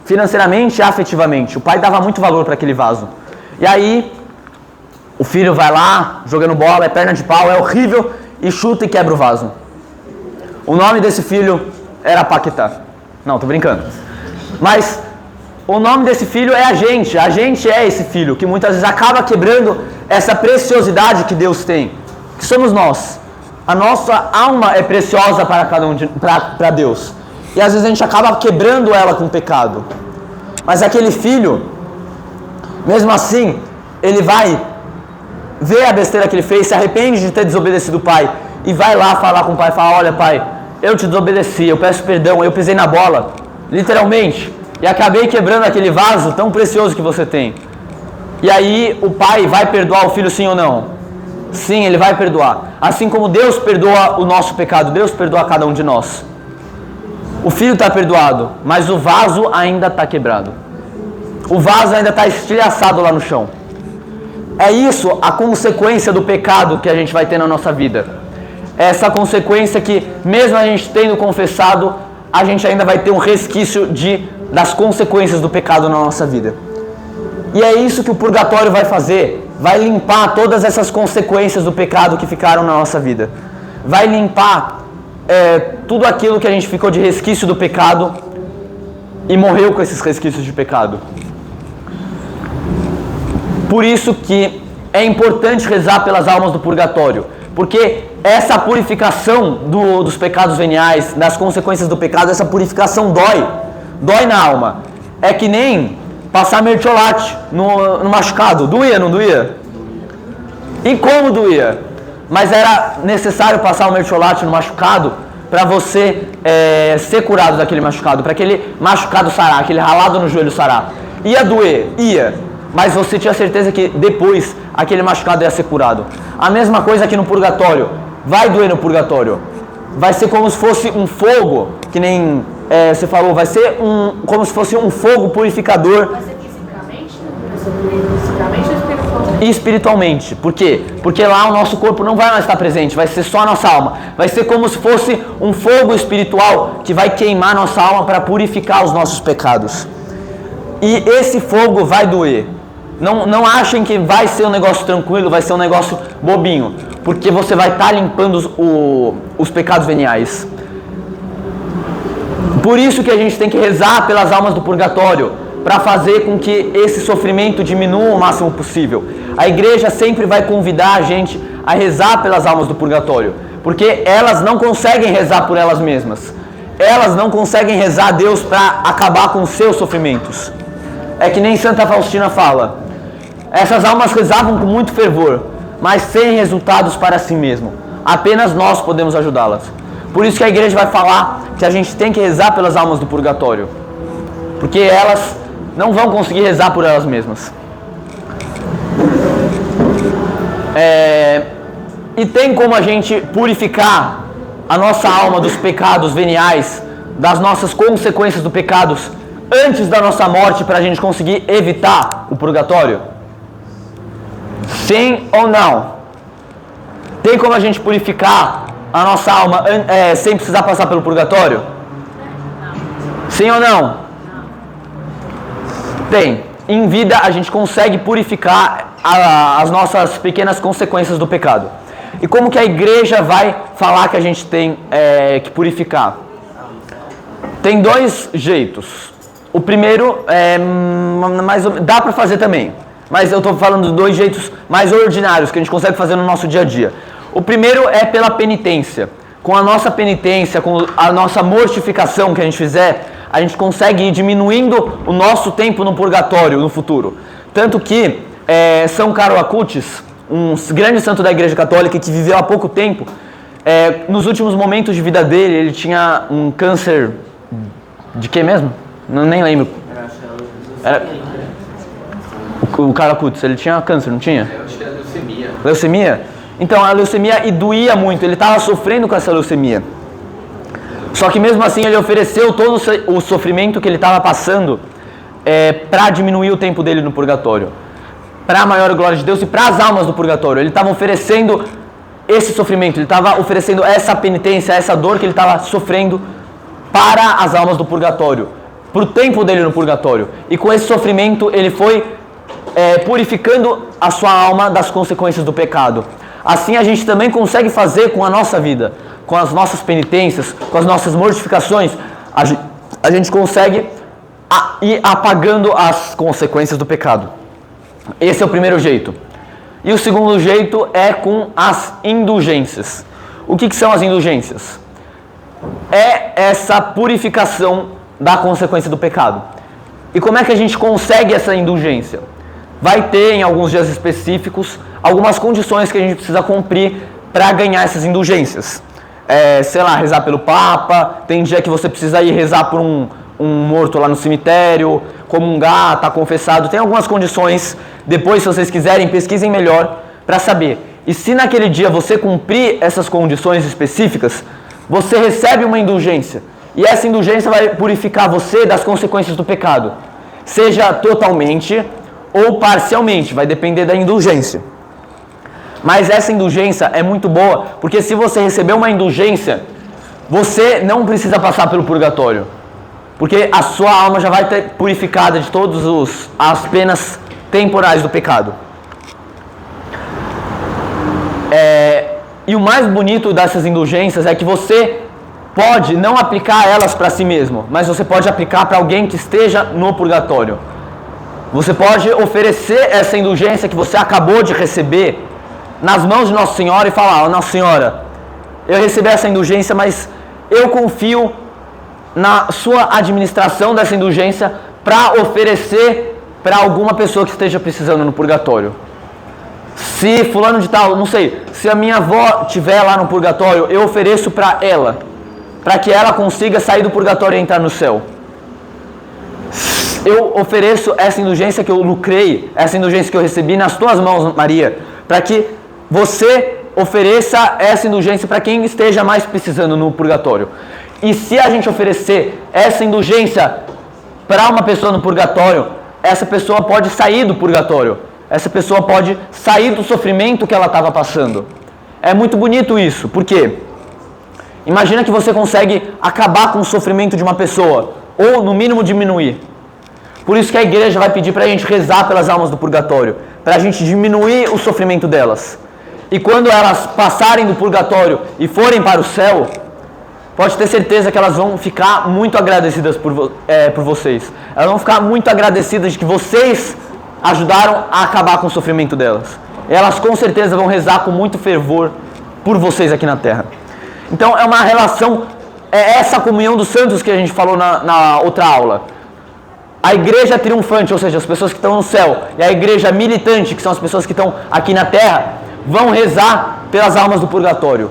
financeiramente e afetivamente. O pai dava muito valor para aquele vaso. E aí o filho vai lá, jogando bola, é perna de pau, é horrível, e chuta e quebra o vaso. O nome desse filho era Paquetá. Não, tô brincando. Mas o nome desse filho é a gente é esse filho, que muitas vezes acaba quebrando essa preciosidade que Deus tem, que somos nós. A nossa alma é preciosa para cada um para Deus. E às vezes a gente acaba quebrando ela com o pecado. Mas aquele filho, mesmo assim, ele vai ver a besteira que ele fez, se arrepende de ter desobedecido o pai e vai lá falar com o pai, fala: olha pai, eu te desobedeci, eu peço perdão, eu pisei na bola, literalmente, e acabei quebrando aquele vaso tão precioso que você tem. E aí o pai vai perdoar o filho, sim ou não? Sim, ele vai perdoar. Assim como Deus perdoa o nosso pecado, Deus perdoa cada um de nós. O filho está perdoado, mas o vaso ainda está quebrado. O vaso ainda está estilhaçado lá no chão. É isso a consequência do pecado que a gente vai ter na nossa vida. É essa consequência que, mesmo a gente tendo confessado, a gente ainda vai ter um resquício das consequências do pecado na nossa vida. E é isso que o purgatório vai fazer. Vai limpar todas essas consequências do pecado que ficaram na nossa vida. Vai limpar tudo aquilo que a gente ficou de resquício do pecado e morreu com esses resquícios de pecado. Por isso que é importante rezar pelas almas do purgatório, porque essa purificação dos pecados veniais, das consequências do pecado, essa purificação dói na alma. É que nem passar mertiolate no machucado. Doía, não doía? E como doía? Mas era necessário passar o mertiolate no machucado para você ser curado daquele machucado, para aquele machucado sarar, aquele ralado no joelho sarar. Ia doer? Ia. Mas você tinha certeza que depois aquele machucado ia ser curado. A mesma coisa aqui no purgatório. Vai doer no purgatório. Vai ser como se fosse um fogo, que nem você falou, vai ser como se fosse um fogo purificador. Vai ser fisicamente ou espiritualmente? Espiritualmente. Por quê? Porque lá o nosso corpo não vai mais estar presente, vai ser só a nossa alma. Vai ser como se fosse um fogo espiritual que vai queimar a nossa alma para purificar os nossos pecados. E esse fogo vai doer. Não achem que vai ser um negócio tranquilo, vai ser um negócio bobinho, porque você vai estar limpando os pecados veniais. Por isso que a gente tem que rezar pelas almas do purgatório, para fazer com que esse sofrimento diminua o máximo possível. A igreja sempre vai convidar a gente a rezar pelas almas do purgatório, porque elas não conseguem rezar por elas mesmas. Elas não conseguem rezar a Deus para acabar com os seus sofrimentos. É que nem Santa Faustina fala: essas almas rezavam com muito fervor, mas sem resultados para si mesmo. Apenas nós podemos ajudá-las. Por isso que a igreja vai falar que a gente tem que rezar pelas almas do purgatório, porque elas não vão conseguir rezar por elas mesmas. E tem como a gente purificar a nossa alma dos pecados veniais, das nossas consequências do pecados, antes da nossa morte, para a gente conseguir evitar o purgatório? Sim ou não? Tem como a gente purificar a nossa alma sem precisar passar pelo purgatório? Sim ou não? Tem. Em vida a gente consegue purificar as nossas pequenas consequências do pecado. E como que a igreja vai falar que a gente tem que purificar? Tem dois jeitos. O primeiro dá para fazer também, mas eu estou falando de dois jeitos mais ordinários que a gente consegue fazer no nosso dia a dia. O primeiro é pela penitência. Com a nossa penitência, com a nossa mortificação que a gente fizer, a gente consegue ir diminuindo o nosso tempo no purgatório no futuro. Tanto que São Carlo Acutis, um grande santo da Igreja Católica que viveu há pouco tempo, nos últimos momentos de vida dele, ele tinha um câncer de quê mesmo? Nem lembro. O Carlo Acutis, ele tinha câncer, não tinha? Eu acho que era leucemia. Leucemia? Então, a leucemia doía muito, ele estava sofrendo com essa leucemia. Só que mesmo assim ele ofereceu todo o sofrimento que ele estava passando para diminuir o tempo dele no purgatório. Para a maior glória de Deus e para as almas do purgatório. Ele estava oferecendo esse sofrimento, ele estava oferecendo essa penitência, essa dor que ele estava sofrendo para as almas do purgatório, para o tempo dele no purgatório. E com esse sofrimento ele foi purificando a sua alma das consequências do pecado. assim a gente também consegue fazer com a nossa vida, com as nossas penitências, com as nossas mortificações, a gente consegue ir apagando as consequências do pecado. Esse é o primeiro jeito. E o segundo jeito é com as indulgências. O que são as indulgências? É essa purificação da consequência do pecado. E como é que a gente consegue essa indulgência? Vai ter, em alguns dias específicos, algumas condições que a gente precisa cumprir para ganhar essas indulgências. Sei lá, rezar pelo Papa, tem dia que você precisa ir rezar por um morto lá no cemitério, comungar, tá confessado, tem algumas condições. Depois, se vocês quiserem, pesquisem melhor para saber. E se naquele dia você cumprir essas condições específicas, você recebe uma indulgência. E essa indulgência vai purificar você das consequências do pecado. Seja totalmente ou parcialmente, vai depender da indulgência. Mas essa indulgência é muito boa, porque se você receber uma indulgência, você não precisa passar pelo purgatório. Porque a sua alma já vai estar purificada de todas as penas temporais do pecado. E o mais bonito dessas indulgências é que você pode não aplicar elas para si mesmo, mas você pode aplicar para alguém que esteja no purgatório. Você pode oferecer essa indulgência que você acabou de receber nas mãos de Nossa Senhora e falar: Nossa Senhora, eu recebi essa indulgência, mas eu confio na sua administração dessa indulgência para oferecer para alguma pessoa que esteja precisando no purgatório. Se fulano de tal, não sei, se a minha avó estiver lá no purgatório, eu ofereço para ela, para que ela consiga sair do purgatório e entrar no céu. Eu ofereço essa indulgência que eu lucrei, essa indulgência que eu recebi nas tuas mãos, Maria, para que você ofereça essa indulgência para quem esteja mais precisando no purgatório. E se a gente oferecer essa indulgência para uma pessoa no purgatório, essa pessoa pode sair do purgatório. Essa pessoa pode sair do sofrimento que ela estava passando. É muito bonito isso, porque imagina que você consegue acabar com o sofrimento de uma pessoa, ou no mínimo diminuir. Por isso que a igreja vai pedir para a gente rezar pelas almas do purgatório, para a gente diminuir o sofrimento delas. E quando elas passarem do purgatório e forem para o céu, pode ter certeza que elas vão ficar muito agradecidas por vocês. Elas vão ficar muito agradecidas de que vocês ajudaram a acabar com o sofrimento delas. E elas com certeza vão rezar com muito fervor por vocês aqui na terra. Então é uma relação, é essa comunhão dos santos que a gente falou na outra aula. A igreja triunfante, ou seja, as pessoas que estão no céu, e a igreja militante, que são as pessoas que estão aqui na terra, vão rezar pelas almas do purgatório.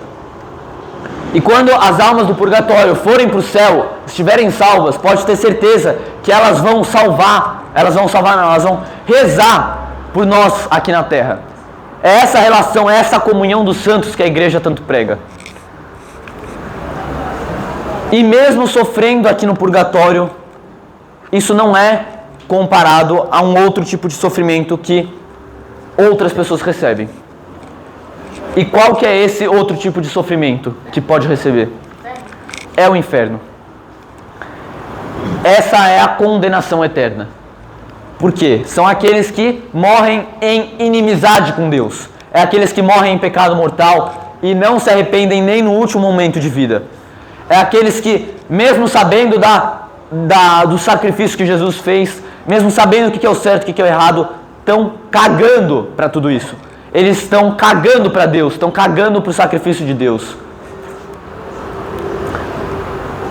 E quando as almas do purgatório forem para o céu, estiverem salvas, pode ter certeza que elas vão rezar por nós aqui na terra. É essa relação, é essa comunhão dos santos que a igreja tanto prega. E mesmo sofrendo aqui no purgatório, isso não é comparado a um outro tipo de sofrimento que outras pessoas recebem. E qual que é esse outro tipo de sofrimento que pode receber? É o inferno. Essa é a condenação eterna. Por quê? São aqueles que morrem em inimizade com Deus. É aqueles que morrem em pecado mortal e não se arrependem nem no último momento de vida. É aqueles que, mesmo sabendo do sacrifício que Jesus fez, mesmo sabendo o que é o certo e o que é o errado, estão cagando para tudo isso. Eles estão cagando para Deus, estão cagando para o sacrifício de Deus.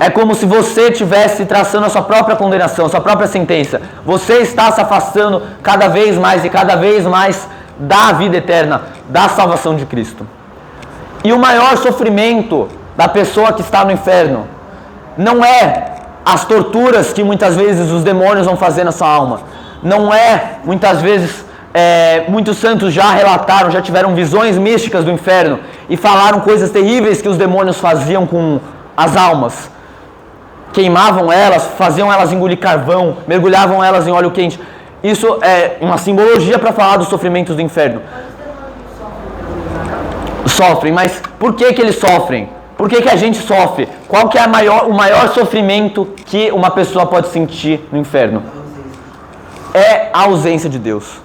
É como se você estivesse traçando a sua própria condenação, a sua própria sentença. Você está se afastando cada vez mais e cada vez mais da vida eterna, da salvação de Cristo. E o maior sofrimento da pessoa que está no inferno não é as torturas que muitas vezes os demônios vão fazer na sua alma. Não é, muitas vezes, muitos santos já relataram, já tiveram visões místicas do inferno e falaram coisas terríveis que os demônios faziam com as almas. Queimavam elas, faziam elas engolir carvão, mergulhavam elas em óleo quente. Isso é uma simbologia para falar dos sofrimentos do inferno. Sofrem, mas por que eles sofrem? Por que a gente sofre? Qual que é o maior sofrimento que uma pessoa pode sentir no inferno? É a ausência de Deus.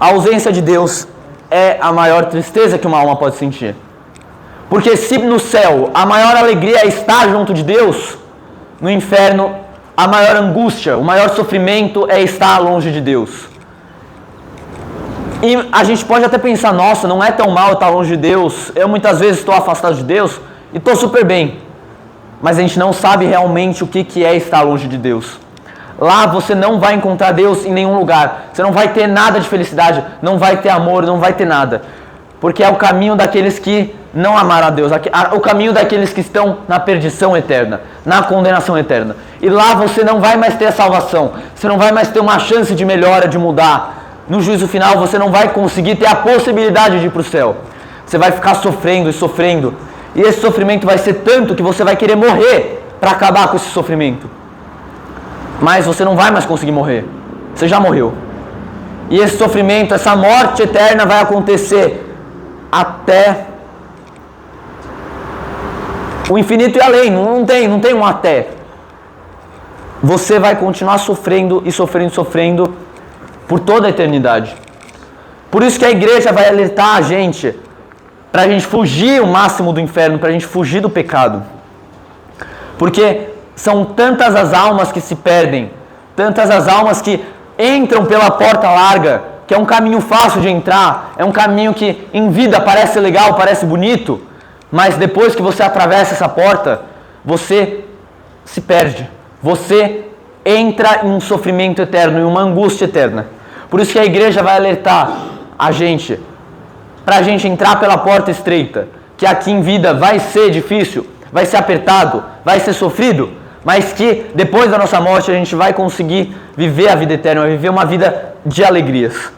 A ausência de Deus é a maior tristeza que uma alma pode sentir. Porque se no céu a maior alegria é estar junto de Deus, no inferno a maior angústia, o maior sofrimento é estar longe de Deus. E a gente pode até pensar, nossa, não é tão mal estar longe de Deus, eu muitas vezes estou afastado de Deus e estou super bem. Mas a gente não sabe realmente o que é estar longe de Deus. Lá você não vai encontrar Deus em nenhum lugar. Você não vai ter nada de felicidade, não vai ter amor, não vai ter nada. Porque é o caminho daqueles que não amaram a Deus, o caminho daqueles que estão na perdição eterna, na condenação eterna. E lá você não vai mais ter a salvação, você não vai mais ter uma chance de melhora, de mudar. No juízo final você não vai conseguir ter a possibilidade de ir para o céu. Você vai ficar sofrendo e sofrendo. E esse sofrimento vai ser tanto que você vai querer morrer para acabar com esse sofrimento. Mas você não vai mais conseguir morrer. Você já morreu. E esse sofrimento, essa morte eterna vai acontecer até o infinito e além. Não tem um até. Você vai continuar sofrendo e sofrendo por toda a eternidade. Por isso que a igreja vai alertar a gente para a gente fugir o máximo do inferno, para a gente fugir do pecado. Porque são tantas as almas que se perdem, tantas as almas que entram pela porta larga, que é um caminho fácil de entrar, é um caminho que em vida parece legal, parece bonito, mas depois que você atravessa essa porta, você se perde, você entra em um sofrimento eterno, em uma angústia eterna. Por isso que a igreja vai alertar a gente, para a gente entrar pela porta estreita, que aqui em vida vai ser difícil, vai ser apertado, vai ser sofrido, mas que depois da nossa morte a gente vai conseguir viver a vida eterna, viver uma vida de alegrias.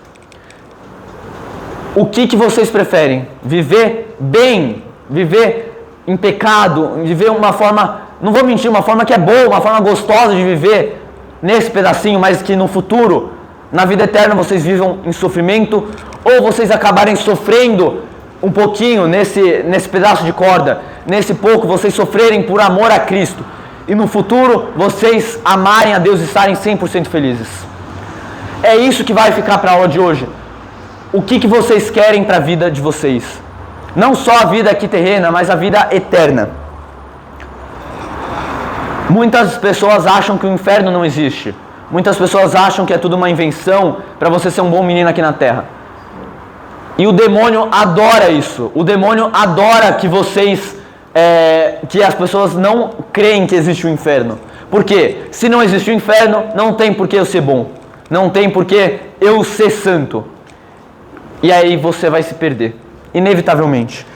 O que vocês preferem? Viver bem, viver em pecado, viver uma forma, não vou mentir, uma forma que é boa, uma forma gostosa de viver nesse pedacinho, mas que no futuro, na vida eterna, vocês vivam em sofrimento, ou vocês acabarem sofrendo um pouquinho nesse pedaço de corda, nesse pouco vocês sofrerem por amor a Cristo, e no futuro vocês amarem a Deus e estarem 100% felizes. É isso que vai ficar para a aula de hoje. O que vocês querem para a vida de vocês? Não só a vida aqui terrena, mas a vida eterna. Muitas pessoas acham que o inferno não existe. Muitas pessoas acham que é tudo uma invenção para você ser um bom menino aqui na terra. E o demônio adora isso. O demônio adora que que as pessoas não creem que existe o inferno. Por quê? Se não existe o inferno, não tem por que eu ser bom. Não tem por que eu ser santo. E aí você vai se perder, inevitavelmente.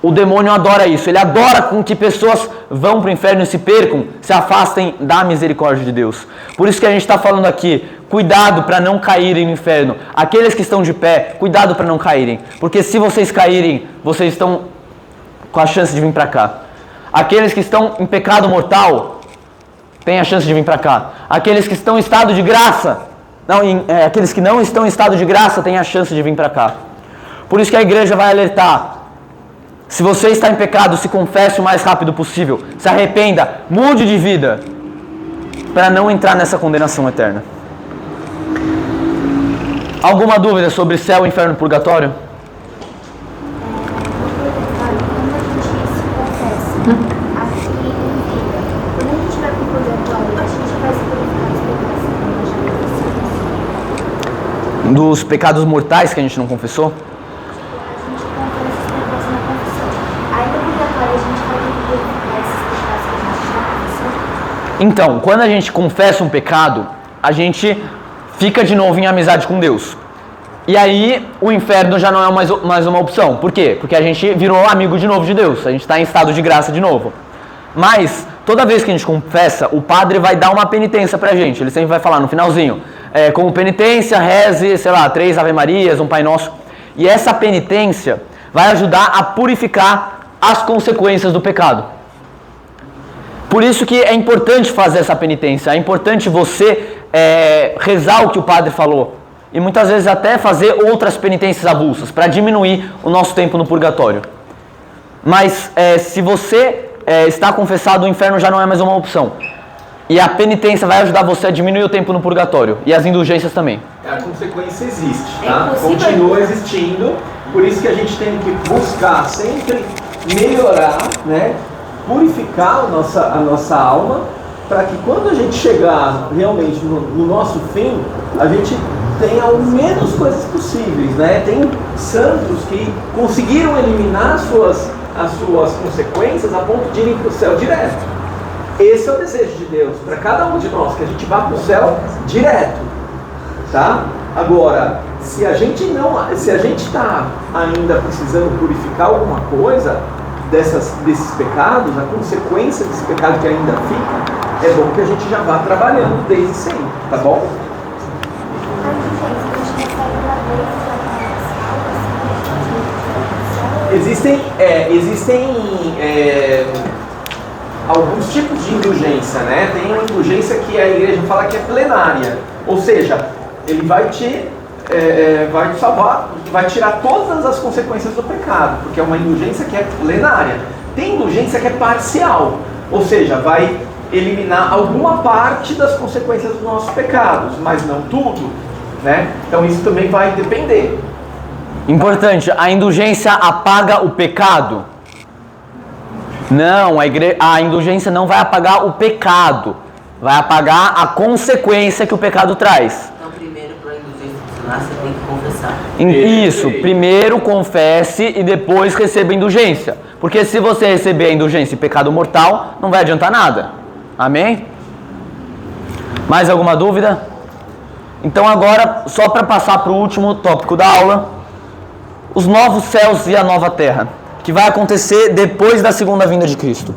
O demônio adora isso. Ele adora com que pessoas vão para o inferno e se percam, se afastem da misericórdia de Deus. Por isso que a gente está falando aqui, cuidado para não caírem no inferno. Aqueles que estão de pé, cuidado para não caírem. Porque se vocês caírem, vocês estão com a chance de vir para cá. Aqueles que estão em pecado mortal, têm a chance de vir para cá. Aqueles que estão em estado de graça, aqueles que não estão em estado de graça, têm a chance de vir para cá. Por isso que a igreja vai alertar. Se você está em pecado, se confesse o mais rápido possível. Se arrependa, mude de vida, para não entrar nessa condenação eterna. Alguma dúvida sobre céu, inferno e purgatório? Dos pecados mortais que a gente não confessou? Então, quando a gente confessa um pecado, a gente fica de novo em amizade com Deus. E aí, o inferno já não é mais uma opção. Por quê? Porque a gente virou amigo de novo de Deus. A gente está em estado de graça de novo. Mas, toda vez que a gente confessa, o padre vai dar uma penitência pra gente. Ele sempre vai falar no finalzinho. Como penitência, reze, 3 Ave Marias, um Pai Nosso. E essa penitência vai ajudar a purificar as consequências do pecado. Por isso que é importante fazer essa penitência, é importante você rezar o que o padre falou. E muitas vezes até fazer outras penitências avulsas, para diminuir o nosso tempo no purgatório. Mas se você está confessado, o inferno já não é mais uma opção. E a penitência vai ajudar você a diminuir o tempo no purgatório. E as indulgências também. A consequência existe, tá? É impossível. Continua existindo, por isso que a gente tem que buscar sempre melhorar, né? Purificar a nossa alma, para que quando a gente chegar realmente no nosso fim, a gente tenha o menos coisas possíveis, né? Tem santos que conseguiram eliminar as suas consequências a ponto de irem para o céu direto. Esse é o desejo de Deus para cada um de nós, que a gente vá para o céu direto, tá? Agora, se a gente está ainda precisando purificar alguma coisa desses pecados, a consequência desse pecado que ainda fica, é bom que a gente já vá trabalhando desde sempre, tá bom? Existem alguns tipos de indulgência, né? Tem uma indulgência que a igreja fala que é plenária, ou seja, ele vai te salvar, vai tirar todas as consequências do pecado, porque é uma indulgência que é plenária. Tem indulgência que é parcial, ou seja, vai eliminar alguma parte das consequências dos nossos pecados, mas não tudo, né? Então isso também vai depender. Importante, a indulgência apaga o pecado? Não, a indulgência não vai apagar o pecado, vai apagar a consequência que o pecado traz. Então, primeiro, para a indulgência funcionar, você tem que confessar. Isso, primeiro confesse e depois receba a indulgência. Porque se você receber a indulgência e pecado mortal, não vai adiantar nada. Amém? Mais alguma dúvida? Então agora, só para passar para o último tópico da aula, os novos céus e a nova terra, que vai acontecer depois da segunda vinda de Cristo.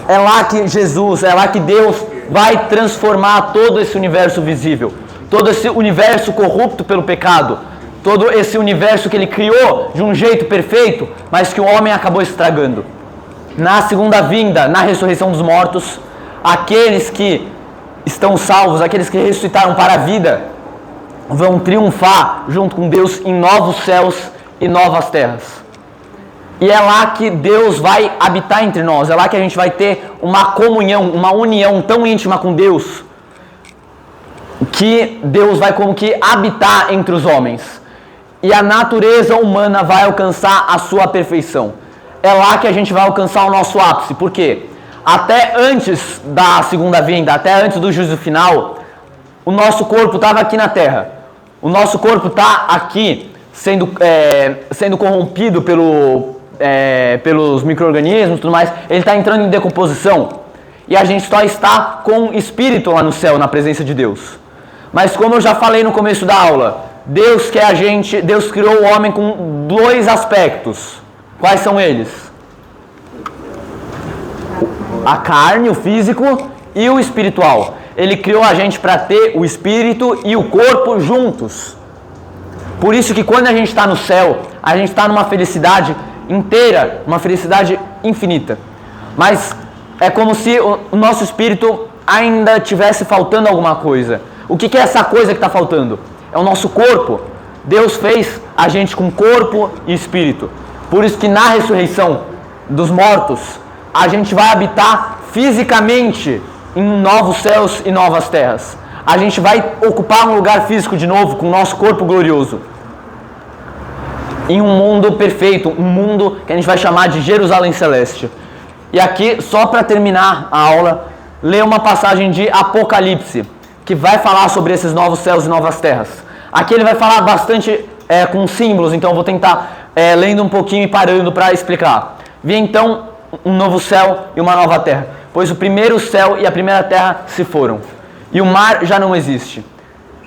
É lá que Deus vai transformar todo esse universo visível, todo esse universo corrupto pelo pecado, todo esse universo que Ele criou de um jeito perfeito, mas que o homem acabou estragando. Na segunda vinda, na ressurreição dos mortos, aqueles que estão salvos, aqueles que ressuscitaram para a vida, vão triunfar junto com Deus em novos céus e novas terras. E é lá que Deus vai habitar entre nós, é lá que a gente vai ter uma comunhão, uma união tão íntima com Deus, que Deus vai como que habitar entre os homens. E a natureza humana vai alcançar a sua perfeição. É lá que a gente vai alcançar o nosso ápice. Por quê? Até antes da segunda vinda, até antes do juízo final, o nosso corpo estava aqui na terra. O nosso corpo está aqui, sendo corrompido pelos micro-organismos e tudo mais. Ele está entrando em decomposição. E a gente só está com espírito lá no céu, na presença de Deus. Mas como eu já falei no começo da aula, Deus criou o homem com dois aspectos. Quais são eles? A carne, o físico, e o espiritual. Ele criou a gente para ter o espírito e o corpo juntos. Por isso que quando a gente está no céu, a gente está numa felicidade inteira, uma felicidade infinita. Mas é como se o nosso espírito ainda tivesse faltando alguma coisa. O que é essa coisa que está faltando? É o nosso corpo. Deus fez a gente com corpo e espírito. Por isso que na ressurreição dos mortos, a gente vai habitar fisicamente em novos céus e novas terras. A gente vai ocupar um lugar físico de novo com o nosso corpo glorioso. Em um mundo perfeito, um mundo que a gente vai chamar de Jerusalém Celeste. E aqui, só para terminar a aula, ler uma passagem de Apocalipse, que vai falar sobre esses novos céus e novas terras. Aqui ele vai falar bastante com símbolos, então eu vou tentar lendo um pouquinho e parando para explicar. Vi então um novo céu e uma nova terra, pois o primeiro céu e a primeira terra se foram, e o mar já não existe.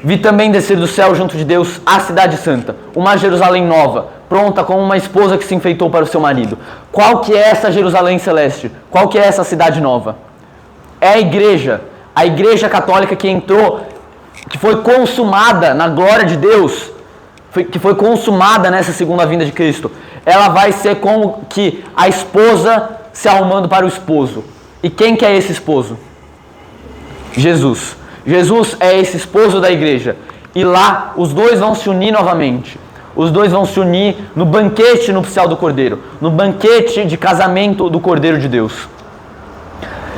Vi também descer do céu junto de Deus a cidade santa, uma Jerusalém nova, pronta como uma esposa que se enfeitou para o seu marido. Qual que é essa Jerusalém celeste? Qual que é essa cidade nova? É a igreja católica que entrou, que foi consumada na glória de Deus, que foi consumada nessa segunda vinda de Cristo. Ela vai ser como que a esposa se arrumando para o esposo. E quem que é esse esposo? Jesus. Jesus é esse esposo da igreja. E lá os dois vão se unir novamente. Os dois vão se unir no banquete nupcial do Cordeiro, no banquete de casamento do Cordeiro de Deus.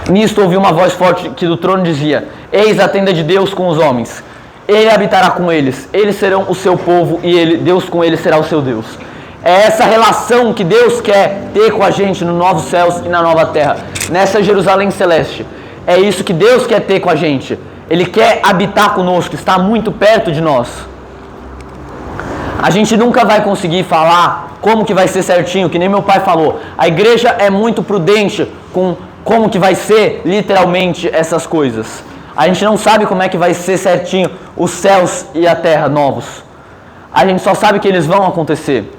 Nisto ouvi uma voz forte que do trono dizia: Eis a tenda de Deus com os homens. Ele habitará com eles. Eles serão o seu povo e Deus com eles será o seu Deus. É essa relação que Deus quer ter com a gente nos novos céus e na nova terra, nessa Jerusalém celeste. É isso que Deus quer ter com a gente. Ele quer habitar conosco, estar muito perto de nós. A gente nunca vai conseguir falar como que vai ser certinho, que nem meu pai falou. A igreja é muito prudente com como que vai ser literalmente essas coisas. A gente não sabe como é que vai ser certinho os céus e a terra novos. A gente só sabe que eles vão acontecer.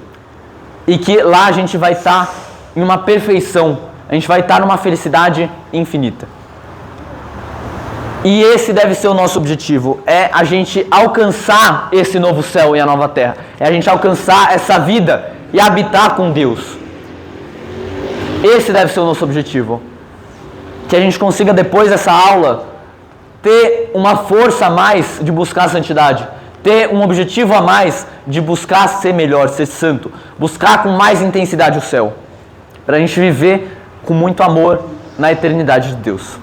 E que lá a gente vai estar em uma perfeição. A gente vai estar numa felicidade infinita. E esse deve ser o nosso objetivo. É a gente alcançar esse novo céu e a nova terra. É a gente alcançar essa vida e habitar com Deus. Esse deve ser o nosso objetivo. Que a gente consiga depois dessa aula ter uma força a mais de buscar a santidade, ter um objetivo a mais de buscar ser melhor, ser santo, buscar com mais intensidade o céu, para a gente viver com muito amor na eternidade de Deus.